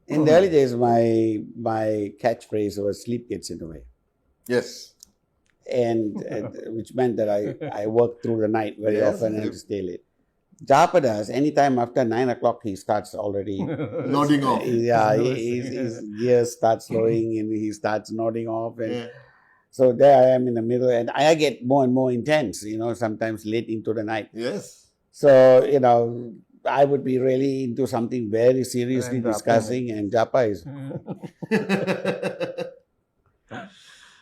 in the early days, my catchphrase was sleep gets in the way. Yes. and which meant that I worked through the night very Yes. often and had to stay late. Japa does. Anytime after 9 o'clock, he starts already Nodding off. Yeah, his gears start slowing and he starts nodding off. And Yeah. so there I am in the middle, and I get more and more intense, sometimes late into the night. Yes. So, I would be really into something very seriously And Japa. discussing, and Japa is.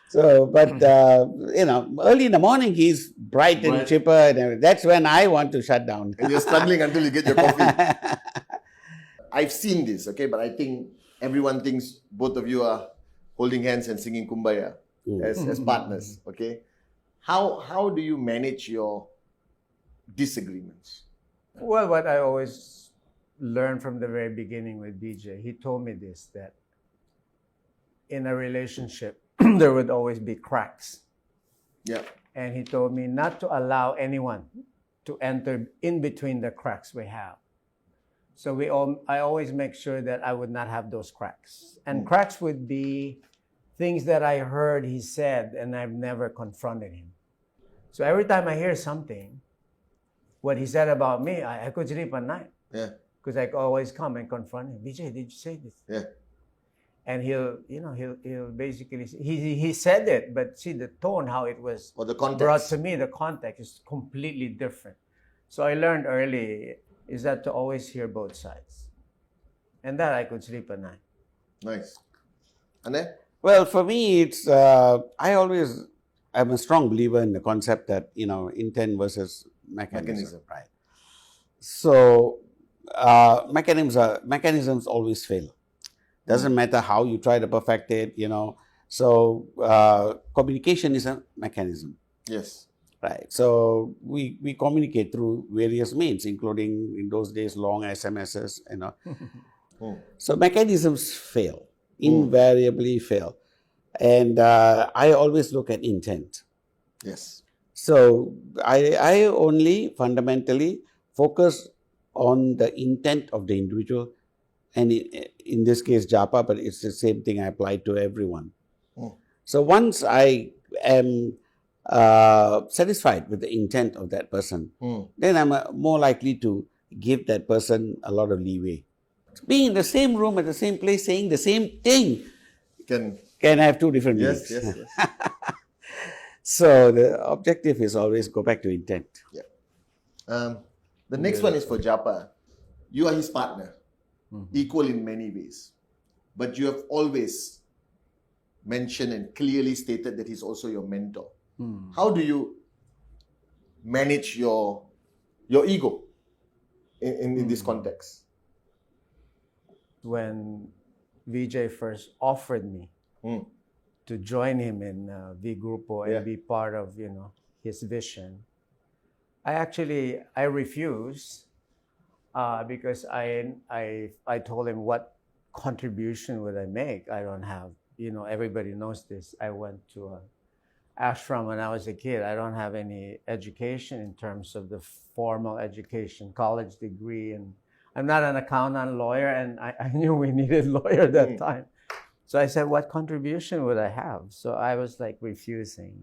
So, but, early in the morning, he's bright and Bright. chipper, and everything. That's when I want to shut down. And you're struggling until you get your coffee. I've seen this, okay, but I think everyone thinks both of you are holding hands and singing Kumbaya as partners, okay? How do you manage your disagreements? Well, what I always learned from the very beginning with DJ, he told me this, that in a relationship, there would always be cracks. Yeah. And he told me not to allow anyone to enter in between the cracks we have. So I always make sure that I would not have those cracks. And cracks would be things that I heard he said and I've never confronted him. So every time I hear something, what he said about me, I could sleep at night. Yeah. Because I could always come and confront him. Vijay, did you say this? Yeah. And he'll basically, he said it, but see the tone, how it was Or the context. brought to me, the context is completely different. So I learned early is that to always hear both sides. And that I could sleep at night. Nice. And then? Well, for me, it's, I'm a strong believer in the concept that, intent versus mechanism. Right? So, mechanisms always fail. Doesn't matter how you try to perfect it, So, communication is a mechanism. Yes. Right. So, we communicate through various means, including in those days, long SMSs, So, mechanisms fail, invariably fail. And I always look at intent. Yes. So, I only fundamentally focus on the intent of the individual, and in this case Japa, but it's the same thing I apply to everyone. So once I am satisfied with the intent of that person, then I'm more likely to give that person a lot of leeway. Being in the same room at the same place, saying the same thing can have two different meanings. Yes. So the objective is always go back to intent. Yeah. The next one is for Japa. You are his partner, equal in many ways. But you have always mentioned and clearly stated that he's also your mentor. How do you manage your ego in this context? When Vijay first offered me to join him in V Grupo and be part of, his vision, I refused because I told him what contribution would I make. I don't have, everybody knows this. I went to an ashram when I was a kid. I don't have any education in terms of the formal education, college degree, and I'm not an accountant, lawyer, and I knew we needed a lawyer at that time. So I said, what contribution would I have? So I was like refusing.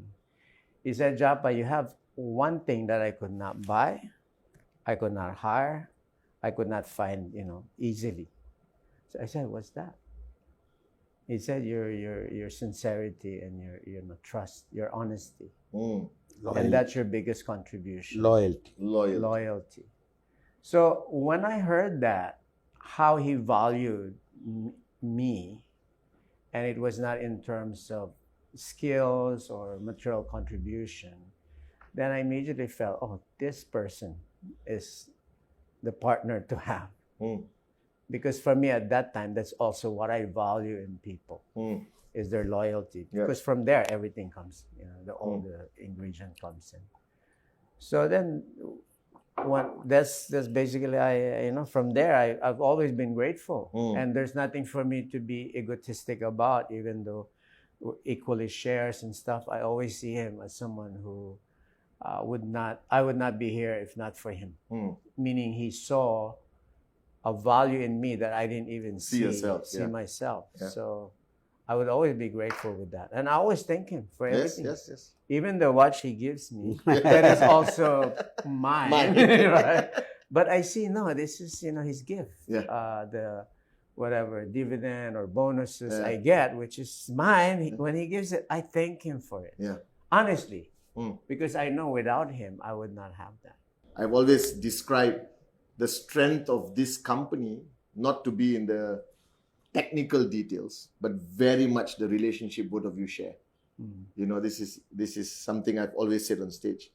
He said, Japa, you have one thing that I could not buy, I could not hire, I could not find, easily. So I said, what's that? He said, your sincerity and your trust, your honesty. And that's your biggest contribution. Loyalty. So when I heard that, how he valued me, and it was not in terms of skills or material contribution, then I immediately felt, oh, this person is the partner to have. Because for me at that time, that's also what I value in people, is their loyalty. Because from there, everything comes, all the ingredient comes in. So then, that's basically, from there, I've always been grateful. And there's nothing for me to be egotistic about, even though equally shares and stuff. I always see him as someone who I would not be here if not for him. Meaning he saw a value in me that I didn't even see yourself, myself. Yeah. So I would always be grateful with that. And I always thank him for everything. Yes. Even the watch he gives me, that is also mine, right? But I see, no, this is, his gift. Yeah. The whatever dividend or bonuses I get, which is mine, when he gives it, I thank him for it. Yeah. Honestly, because I know without him, I would not have that. I've always described the strength of this company not to be in the technical details, but very much the relationship both of you share. This is something I've always said on stage.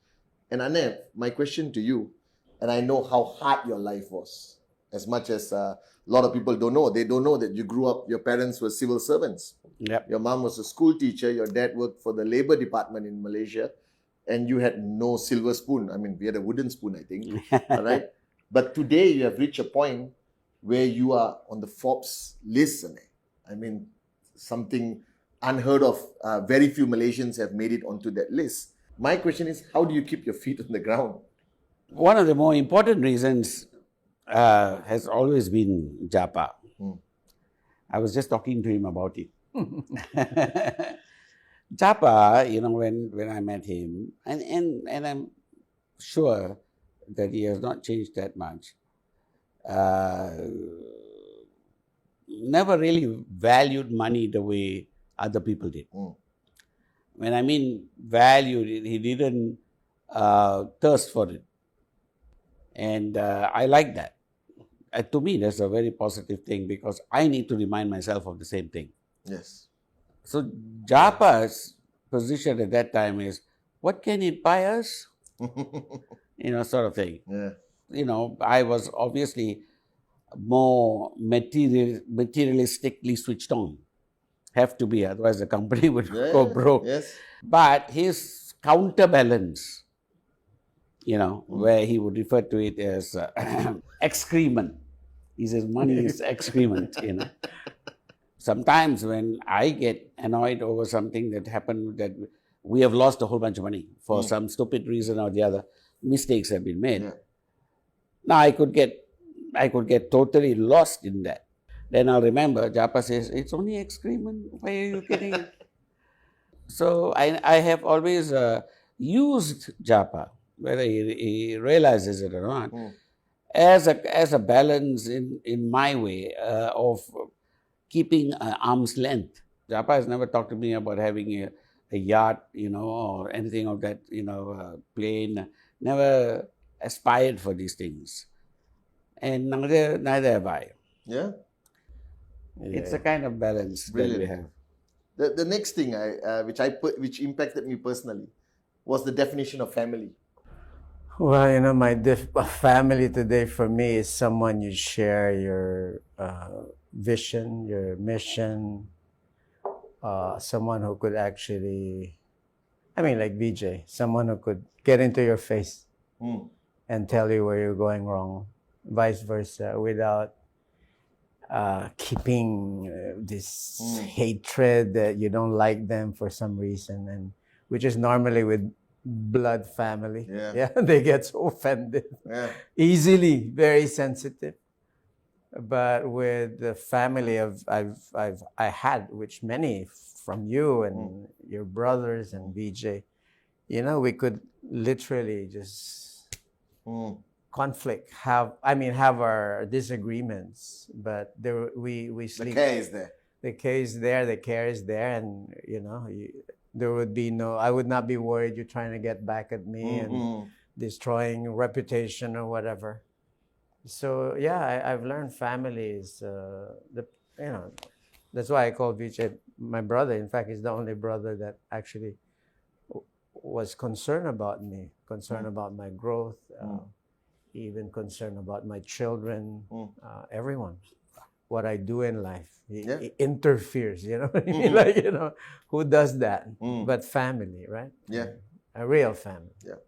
And Anev, my question to you, and I know how hard your life was, as much as a lot of people don't know. They don't know that you grew up, your parents were civil servants. Yep. Your mom was a school teacher, your dad worked for the labor department in Malaysia, and you had no silver spoon. I mean, we had a wooden spoon, I think. All right. But today you have reached a point where you are on the Forbes list. I mean, something unheard of. Very few Malaysians have made it onto that list. My question is, how do you keep your feet on the ground? One of the more important reasons has always been Japa. I was just talking to him about it. Japa, when I met him, and I'm sure that he has not changed that much, never really valued money the way other people did. When I mean valued it, he didn't thirst for it. And I like that. To me, that's a very positive thing because I need to remind myself of the same thing. Yes. So Japa's position at that time is, what can it buy us? Sort of thing. Yeah. I was obviously more materialistically switched on. Have to be, otherwise the company would go broke. Yes. But his counterbalance, where he would refer to it as excrement. He says money is excrement, Sometimes when I get annoyed over something that happened, that we have lost a whole bunch of money for some stupid reason or the other, mistakes have been made. Yeah. Now I could get totally lost in that. Then I'll remember, Japa says, it's only excrement, why are you kidding? So I have always used Japa, whether he realizes it or not, as a balance in my way of keeping arm's length. Japa has never talked to me about having a yacht, or anything of that, plane. Never aspired for these things. And neither have I. Yeah. It's a kind of balance Brilliant. that we have. The next thing which impacted me personally was the definition of family. Well, my family today for me is someone you share your vision, your mission, someone who could actually, like BJ, someone who could get into your face and tell you where you're going wrong, vice versa, without keeping this hatred that you don't like them for some reason, and which is normally with blood family. Yeah. They get so offended easily, very sensitive. But with the family I had, which many from you and your brothers and BJ, we could literally just conflict, have our disagreements, but we sleep. The care is there. The care is there, and there would be I would not be worried you're trying to get back at me and destroying reputation or whatever. So I've learned family is that's why I call Vijay my brother. In fact, he's the only brother that actually was concerned about me, concerned about my growth, even concerned about my children, everyone. What I do in life, he interferes. You know what I mean? Who does that? But family, right? Yeah, a real family. Yeah.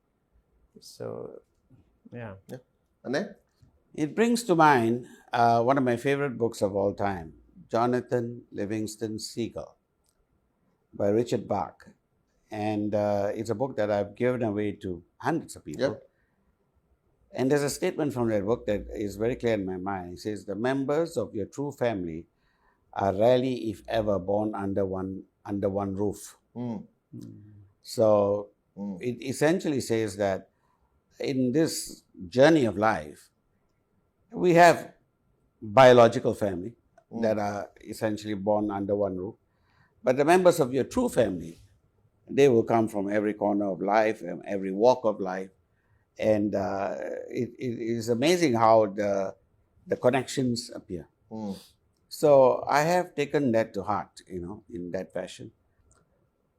So, yeah. And then it brings to mind one of my favorite books of all time, Jonathan Livingston Seagull, by Richard Bach, and it's a book that I've given away to hundreds of people. Yep. And there's a statement from that book that is very clear in my mind. It says, the members of your true family are rarely, if ever, born under one roof. Mm. So Mm. it essentially says that in this journey of life, we have biological family that are essentially born under one roof. But the members of your true family, they will come from every corner of life and every walk of life. And it is amazing how the connections appear. Mm. So I have taken that to heart, in that fashion.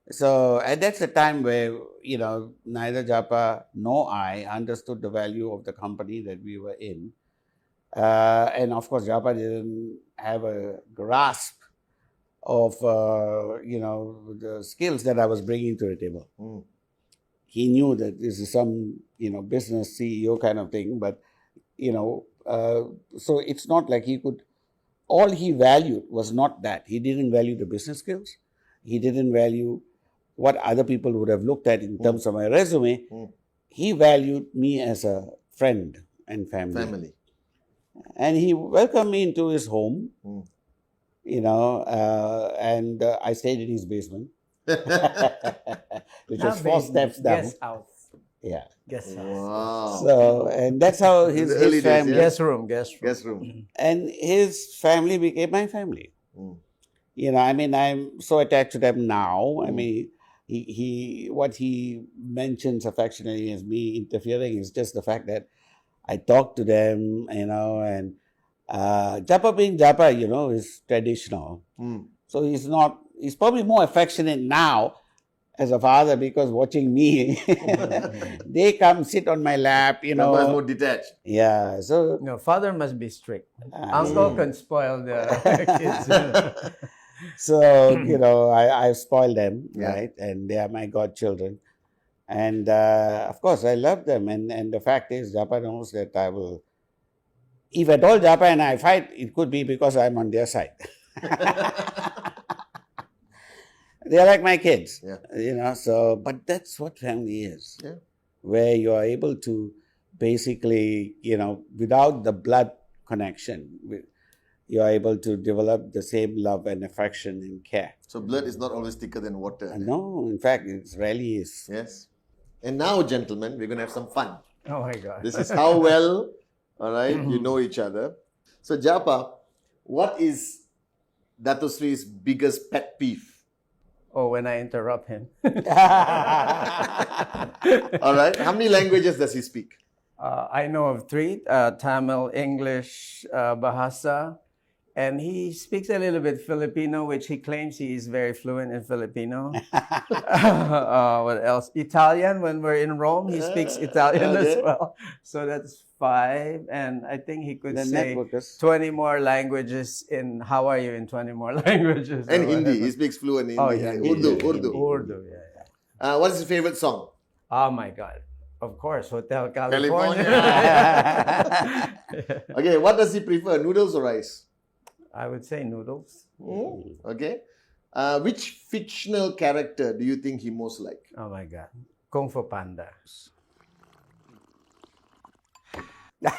So, and that's a time where, neither Japa nor I understood the value of the company that we were in. And of course, Japa didn't have a grasp of, the skills that I was bringing to the table. Mm. He knew that this is some, business CEO kind of thing, but, so it's not like he could, all he valued was not that. He didn't value the business skills. He didn't value what other people would have looked at in terms of my resume. He valued me as a friend and family. And he welcomed me into his home, and I stayed in his basement, which was 4 steps down. Guest house. Yeah. Guest house. Wow. So, and that's how his family. Guest room. And his family became my family. I'm so attached to them now. I mean, what he mentions affectionately as me interfering is just the fact that I talk to them, and Japa being Japa, is traditional. So he's probably more affectionate now as a father because watching me, they come sit on my lap, Much more detached. Yeah, so. No, father must be strict. Uncle can spoil the kids. So, I spoil them, right? And they are my godchildren. And of course, I love them. And the fact is, Japa knows that I will, if at all Japa and I fight, it could be because I'm on their side. They're like my kids, so, but that's what family is. Yeah. Where you are able to basically, without the blood connection, you are able to develop the same love and affection and care. So blood is not always thicker than water. No, in fact, it rarely is. Yes. And now, gentlemen, we're going to have some fun. Oh my God. This is how well, all right, you know each other. So Japa, what is Dato Sri's biggest pet peeve? Oh, when I interrupt him. All right. How many languages does he speak? I know of 3, Tamil, English, Bahasa, and he speaks a little bit Filipino, which he claims he is very fluent in Filipino. What else? Italian, when we're in Rome, he speaks Italian as well. So that's 5, and I think he could say 20 more languages in, how are you in 20 more languages? And Hindi, he speaks fluent in Hindi. Urdu, yeah. What is his favorite song? Oh my God. Of course, Hotel California. Okay, what does he prefer, noodles or rice? I would say noodles. Okay. Which fictional character do you think he most like? Oh my God. Kung Fu Panda. No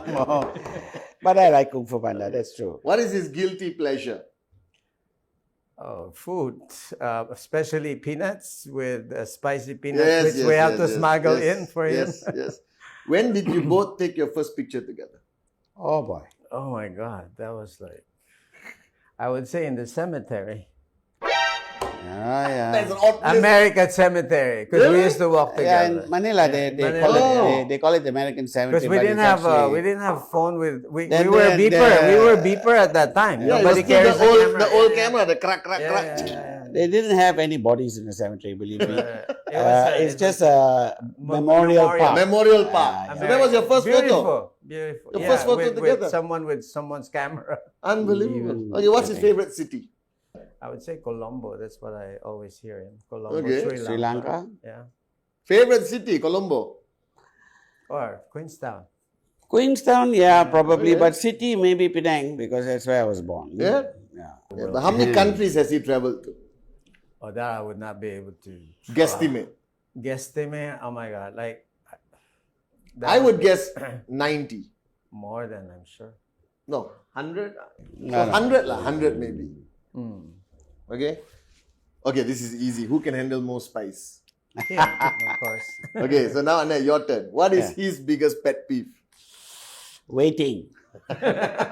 more. But I like Kung Fu Panda, that's true. What is his guilty pleasure? Oh, food, especially peanuts with spicy peanuts, which we have to smuggle in for him. Yes. When did you both take your first picture together? Oh boy. Oh my God, that was like, I would say in the cemetery. Yeah. That's an odd place. American Cemetery, because we used to walk together. Yeah, in Manila, they call it the American Cemetery. Because we didn't have phone with we were beeper at that time. Yeah, nobody carries the old camera, the crack. They didn't have any bodies in the cemetery, believe me. It's just a memorial park. Memorial park. So that was your first photo. Beautiful. The first photo together. With someone's camera. Unbelievable. Okay, what's his favorite city? I would say Colombo. That's what I always hear him. Colombo, Okay. Sri Lanka. Yeah. Favorite city, Colombo? Or Queenstown. Queenstown, yeah, probably. But city, maybe Penang, because that's where I was born. Yeah? But how many countries has he traveled to? Oh, that I would not be able to. Guesstimate. Guesstimate? Oh my God. I would guess 90. More than, I'm sure. No, 100? No, no. 100 lah, 100 maybe. Okay? Okay, this is easy. Who can handle more spice? Him, of course. Okay, so now Anna, your turn. What is Yeah. his biggest pet peeve? Waiting.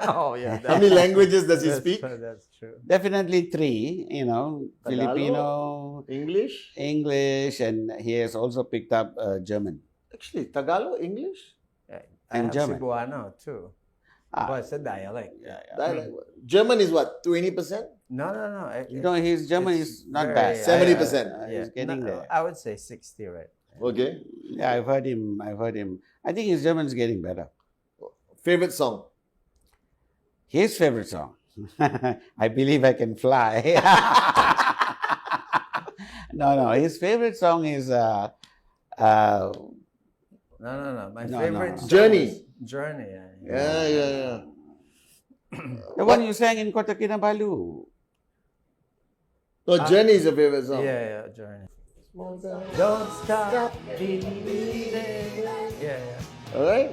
Oh, yeah. How many languages does he speak? That's true. Definitely 3, Tagalog, Filipino, English? English, and he has also picked up German. Actually, Tagalog, English? I And have German. Cebuano too. But it's a dialect. Dialect. German is what, 20%? No. You know, his German is not very- bad. 70%. He's getting there. I would say 60, right? Okay. Yeah, I've heard him. I think his German is getting better. Favorite song? His favorite song. I believe I can fly. No. His favorite song is No. My No, favorite no. song Journey. is Journey. Yeah. the one you sang in Kota Kinabalu. No, Journey is your favorite song. Yeah, Journey. Don't stop believing. Yeah. All right.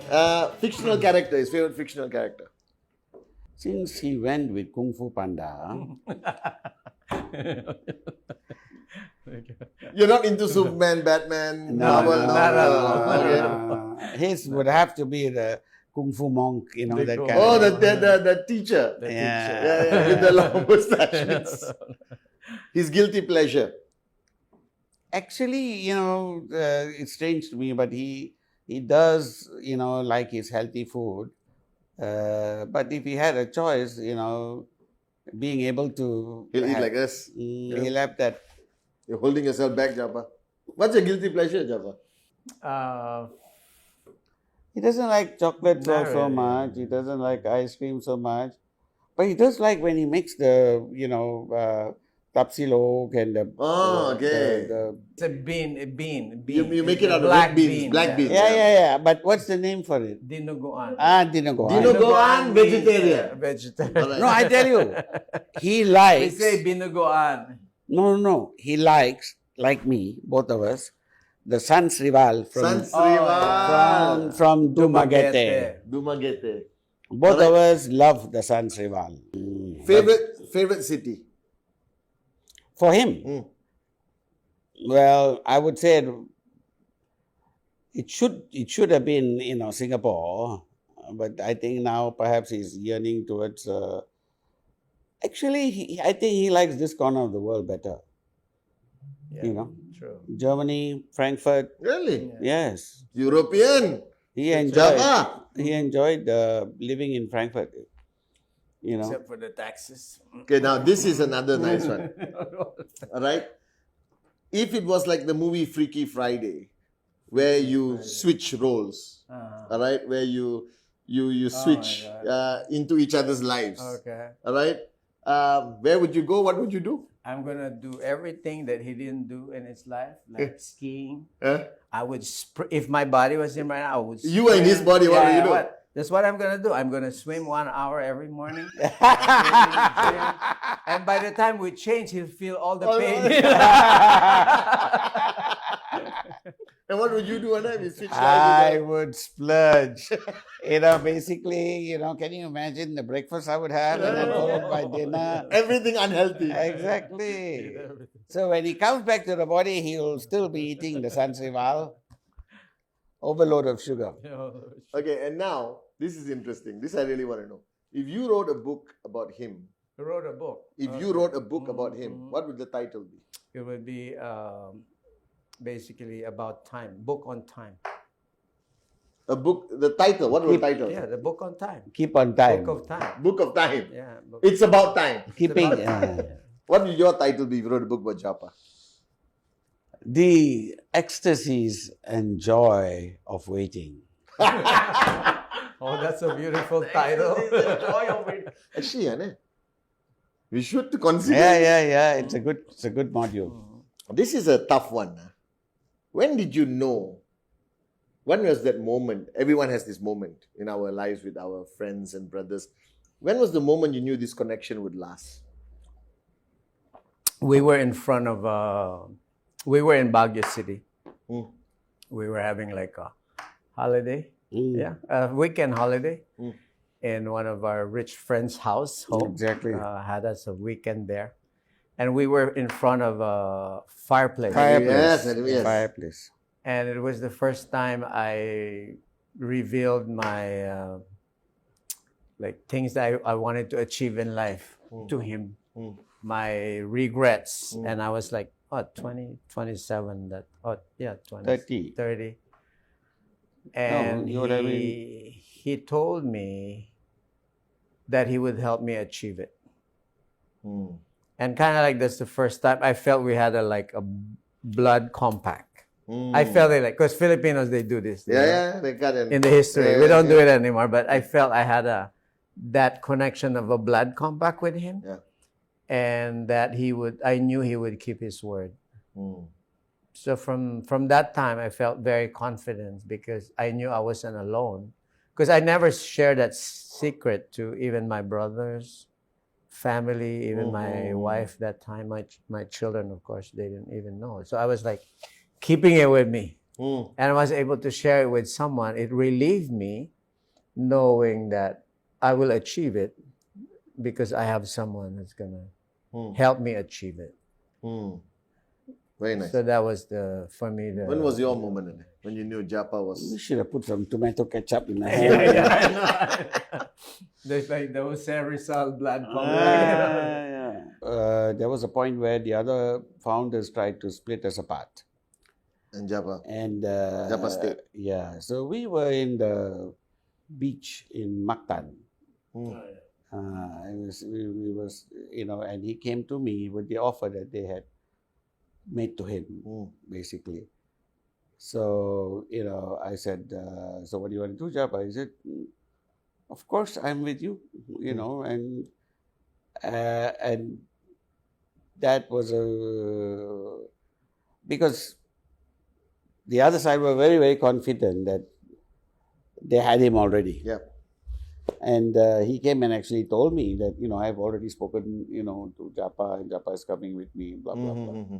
Fictional character, his favorite fictional character. Since he went with Kung Fu Panda, You're not into Superman, Batman, no, Marvel, no, no. Okay. his would have to be the Kung Fu monk, you know, that kind Oh, of. the teacher. Yeah. With the long mustache. His guilty pleasure. Actually, you know, it's strange to me, but he does, you know, like his healthy food. But if he had a choice, you know, being able to... He'll eat like this. He'll have that. You're holding yourself back, Japa. What's your guilty pleasure, Japa? He doesn't like chocolate so really. much. He doesn't like ice cream so much. But he does like when he makes the, you know, tapsilog and the... Oh, okay. It's a bean. You make it out of black red beans. Black beans. Yeah. But what's the name for it? Dinuguan. Dinuguan. Dinuguan vegetarian. Vegetarian. No, I tell you, he We likes... say binuguan. No. He likes, like me, both of us, the Sans Rival from Dumaguete. Dumaguete. Both of us love the Sans Rival. Favorite city? For him, well, I would say it should have been, you know, Singapore, but I think now perhaps he's yearning towards. Actually, I think he likes this corner of the world better. Yeah, You know, true. Germany, Frankfurt. Really? Yes, European. he enjoyed. Java. He enjoyed living in Frankfurt. You know, Except for the taxes. Okay, now this is another nice one. All right. If it was like the movie Freaky Friday, where you switch roles, all right, where you switch into each other's lives, Okay. all right, where would you go? What would you do? I'm gonna do everything that he didn't do in his life, like skiing. I would if my body was him right now, I would. You are in his body, what would you do? That's what I'm gonna do. I'm gonna swim 1 hour every morning. And by the time we change, he'll feel all the pain. And what would you do, Anna, if you switch I lives? would splurge. You know, basically, you know, can you imagine the breakfast I would have and then followed by dinner? Everything unhealthy. Exactly. So when he comes back to the body, he will still be eating the Sans Rival. Overload of sugar. Okay, and now, this is interesting. This I really want to know. If you wrote a book about him, He wrote a book. if you wrote a book about him, what would the title be? It would be basically about time. Book on time. A book, the title, what was the title? Yeah, the book on time. Keep on time. Book of time. Book of Time. Yeah. Book It's about time. Keeping What would your title be if you wrote a book about Japa? the ecstasies and joy of waiting. Oh, that's a beautiful title. Actually, Anna, we should consider. Yeah. It's a good module. This is a tough one. When did you know? When was that moment? Everyone has this moment in our lives with our friends and brothers. When was the moment you knew this connection would last? We were in front of, we were in Baguio City. Mm. We were having like a holiday. Mm. Yeah, a weekend holiday. Mm. in one of our rich friends' house. Home. Exactly. Had us a weekend there, and we were in front of a fireplace. Yes. Fireplace. And it was the first time I revealed my like things that I wanted to achieve in life to him, my regrets. And I was like, 20, 27, 20, 30. And you would have been... he told me that he would help me achieve it. And kind of like that's the first time I felt we had a blood compact. I felt it like, because Filipinos, they do this. They got it. In the history. We don't do it anymore, but I felt I had that connection of a blood compact with him. Yeah. And that I knew he would keep his word. So from that time, I felt very confident because I knew I wasn't alone. Because I never shared that secret to even my brothers, family, even my wife that time, my children, of course, they didn't even know. So I was like keeping it with me. And I was able to share it with someone. It relieved me knowing that I will achieve it because I have someone that's going to help me achieve it. Very nice. So that was for me. When was your moment in it? When you knew Japa was... We should have put some tomato ketchup in the hand. There's like the Jose Rizal blood There was a point where the other founders tried to split us apart. And Japa. And Japa stayed. Yeah. So we were in the beach in Mactan. We was, and he came to me with the offer that they had made to him, basically. So, I said, so what do you want to do, Japa? He said, of course, I'm with you, and that was because the other side were very, very confident that they had him already. Yeah. And he came and actually told me that, I've already spoken, to Japa, and Japa is coming with me, blah, blah, blah.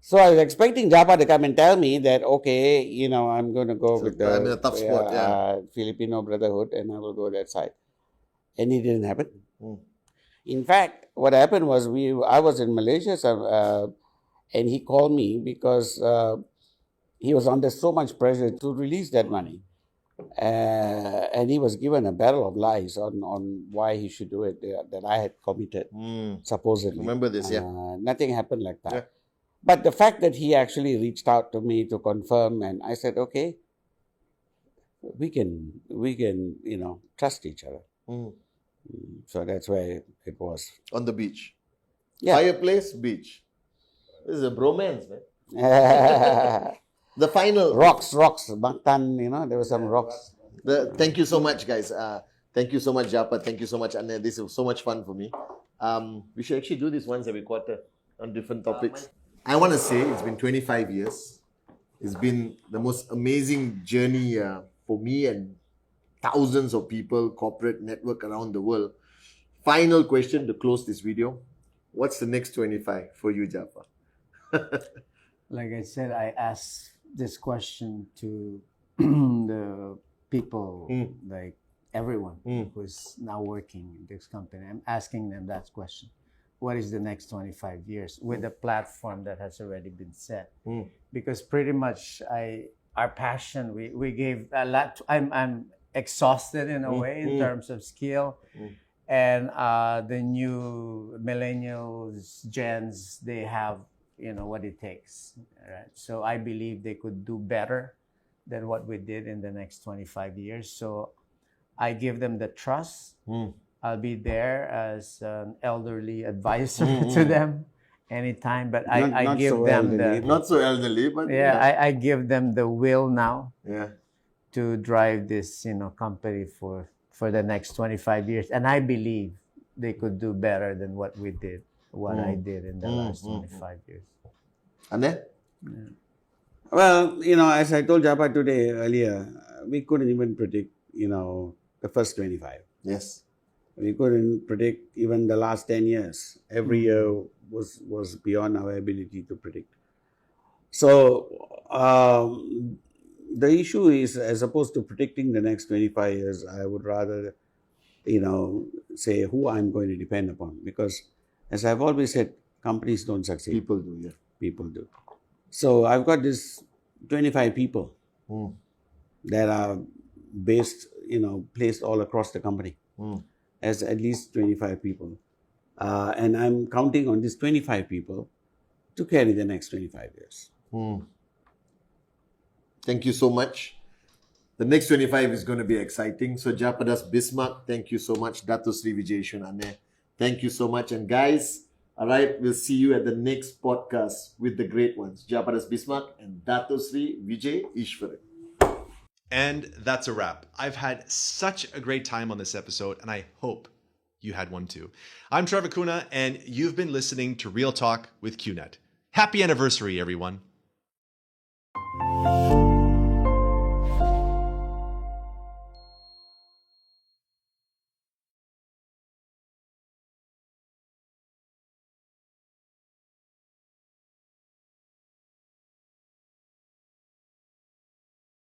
So I was expecting Japa to come and tell me that, okay, I'm going to go with I'm in a tough spot, Filipino Brotherhood, and I will go that side. And it didn't happen. In fact, what happened was I was in Malaysia, and he called me because he was under so much pressure to release that money. And he was given a barrel of lies on why he should do it, that I had committed, supposedly. Remember this, Nothing happened like that. Yeah. But the fact that he actually reached out to me to confirm, and I said, okay, we can trust each other. So that's where it was. On the beach. Yeah. Fireplace, beach. This is a bromance, man. The final... Rocks. Mactan, there were some rocks. Thank you so much, guys. Thank you so much, Japa. Thank you so much, Anne. This was so much fun for me. We should actually do this once every quarter on different topics. I want to say it's been 25 years. It's been the most amazing journey for me and thousands of people, corporate network around the world. Final question to close this video. What's the next 25 for you, Japa? Like I said, I asked this question to the people, like everyone who's now working in this company. I'm asking them that question. What is the next 25 years with a platform that has already been set? Because pretty much our passion, we gave a lot. I'm exhausted in a way in terms of skill. And the new millennials, gens, they have what it takes, right? So I believe they could do better than what we did in the next 25 years. So I give them the trust. I'll be there as an elderly advisor to them anytime, but I give so them elderly. Not so elderly, but I give them the will now yeah, to drive this company for the next 25 years, and I believe they could do better than what we did, I did in the last 25 years. And then? Yeah. Well, as I told Japa today earlier, we couldn't even predict, the first 25. Yes. We couldn't predict even the last 10 years. Every year was beyond our ability to predict. So the issue is, as opposed to predicting the next 25 years, I would rather, say who I'm going to depend upon. Because, as I've always said, companies don't succeed. People do, yeah. People do. So I've got this 25 people that are based, placed all across the company as at least 25 people. And I'm counting on these 25 people to carry the next 25 years. Thank you so much. The next 25 is going to be exciting. So Japadas Bismarck, thank you so much. Dato Sri Vijay Shunane, thank you so much. And guys, all right, we'll see you at the next podcast with the great ones, Japadas Bismarck and Dato Sri Vijay Ishwaran. And that's a wrap. I've had such a great time on this episode, and I hope you had one too. I'm Trevor Kuna, and you've been listening to Real Talk with QNET. Happy anniversary, everyone.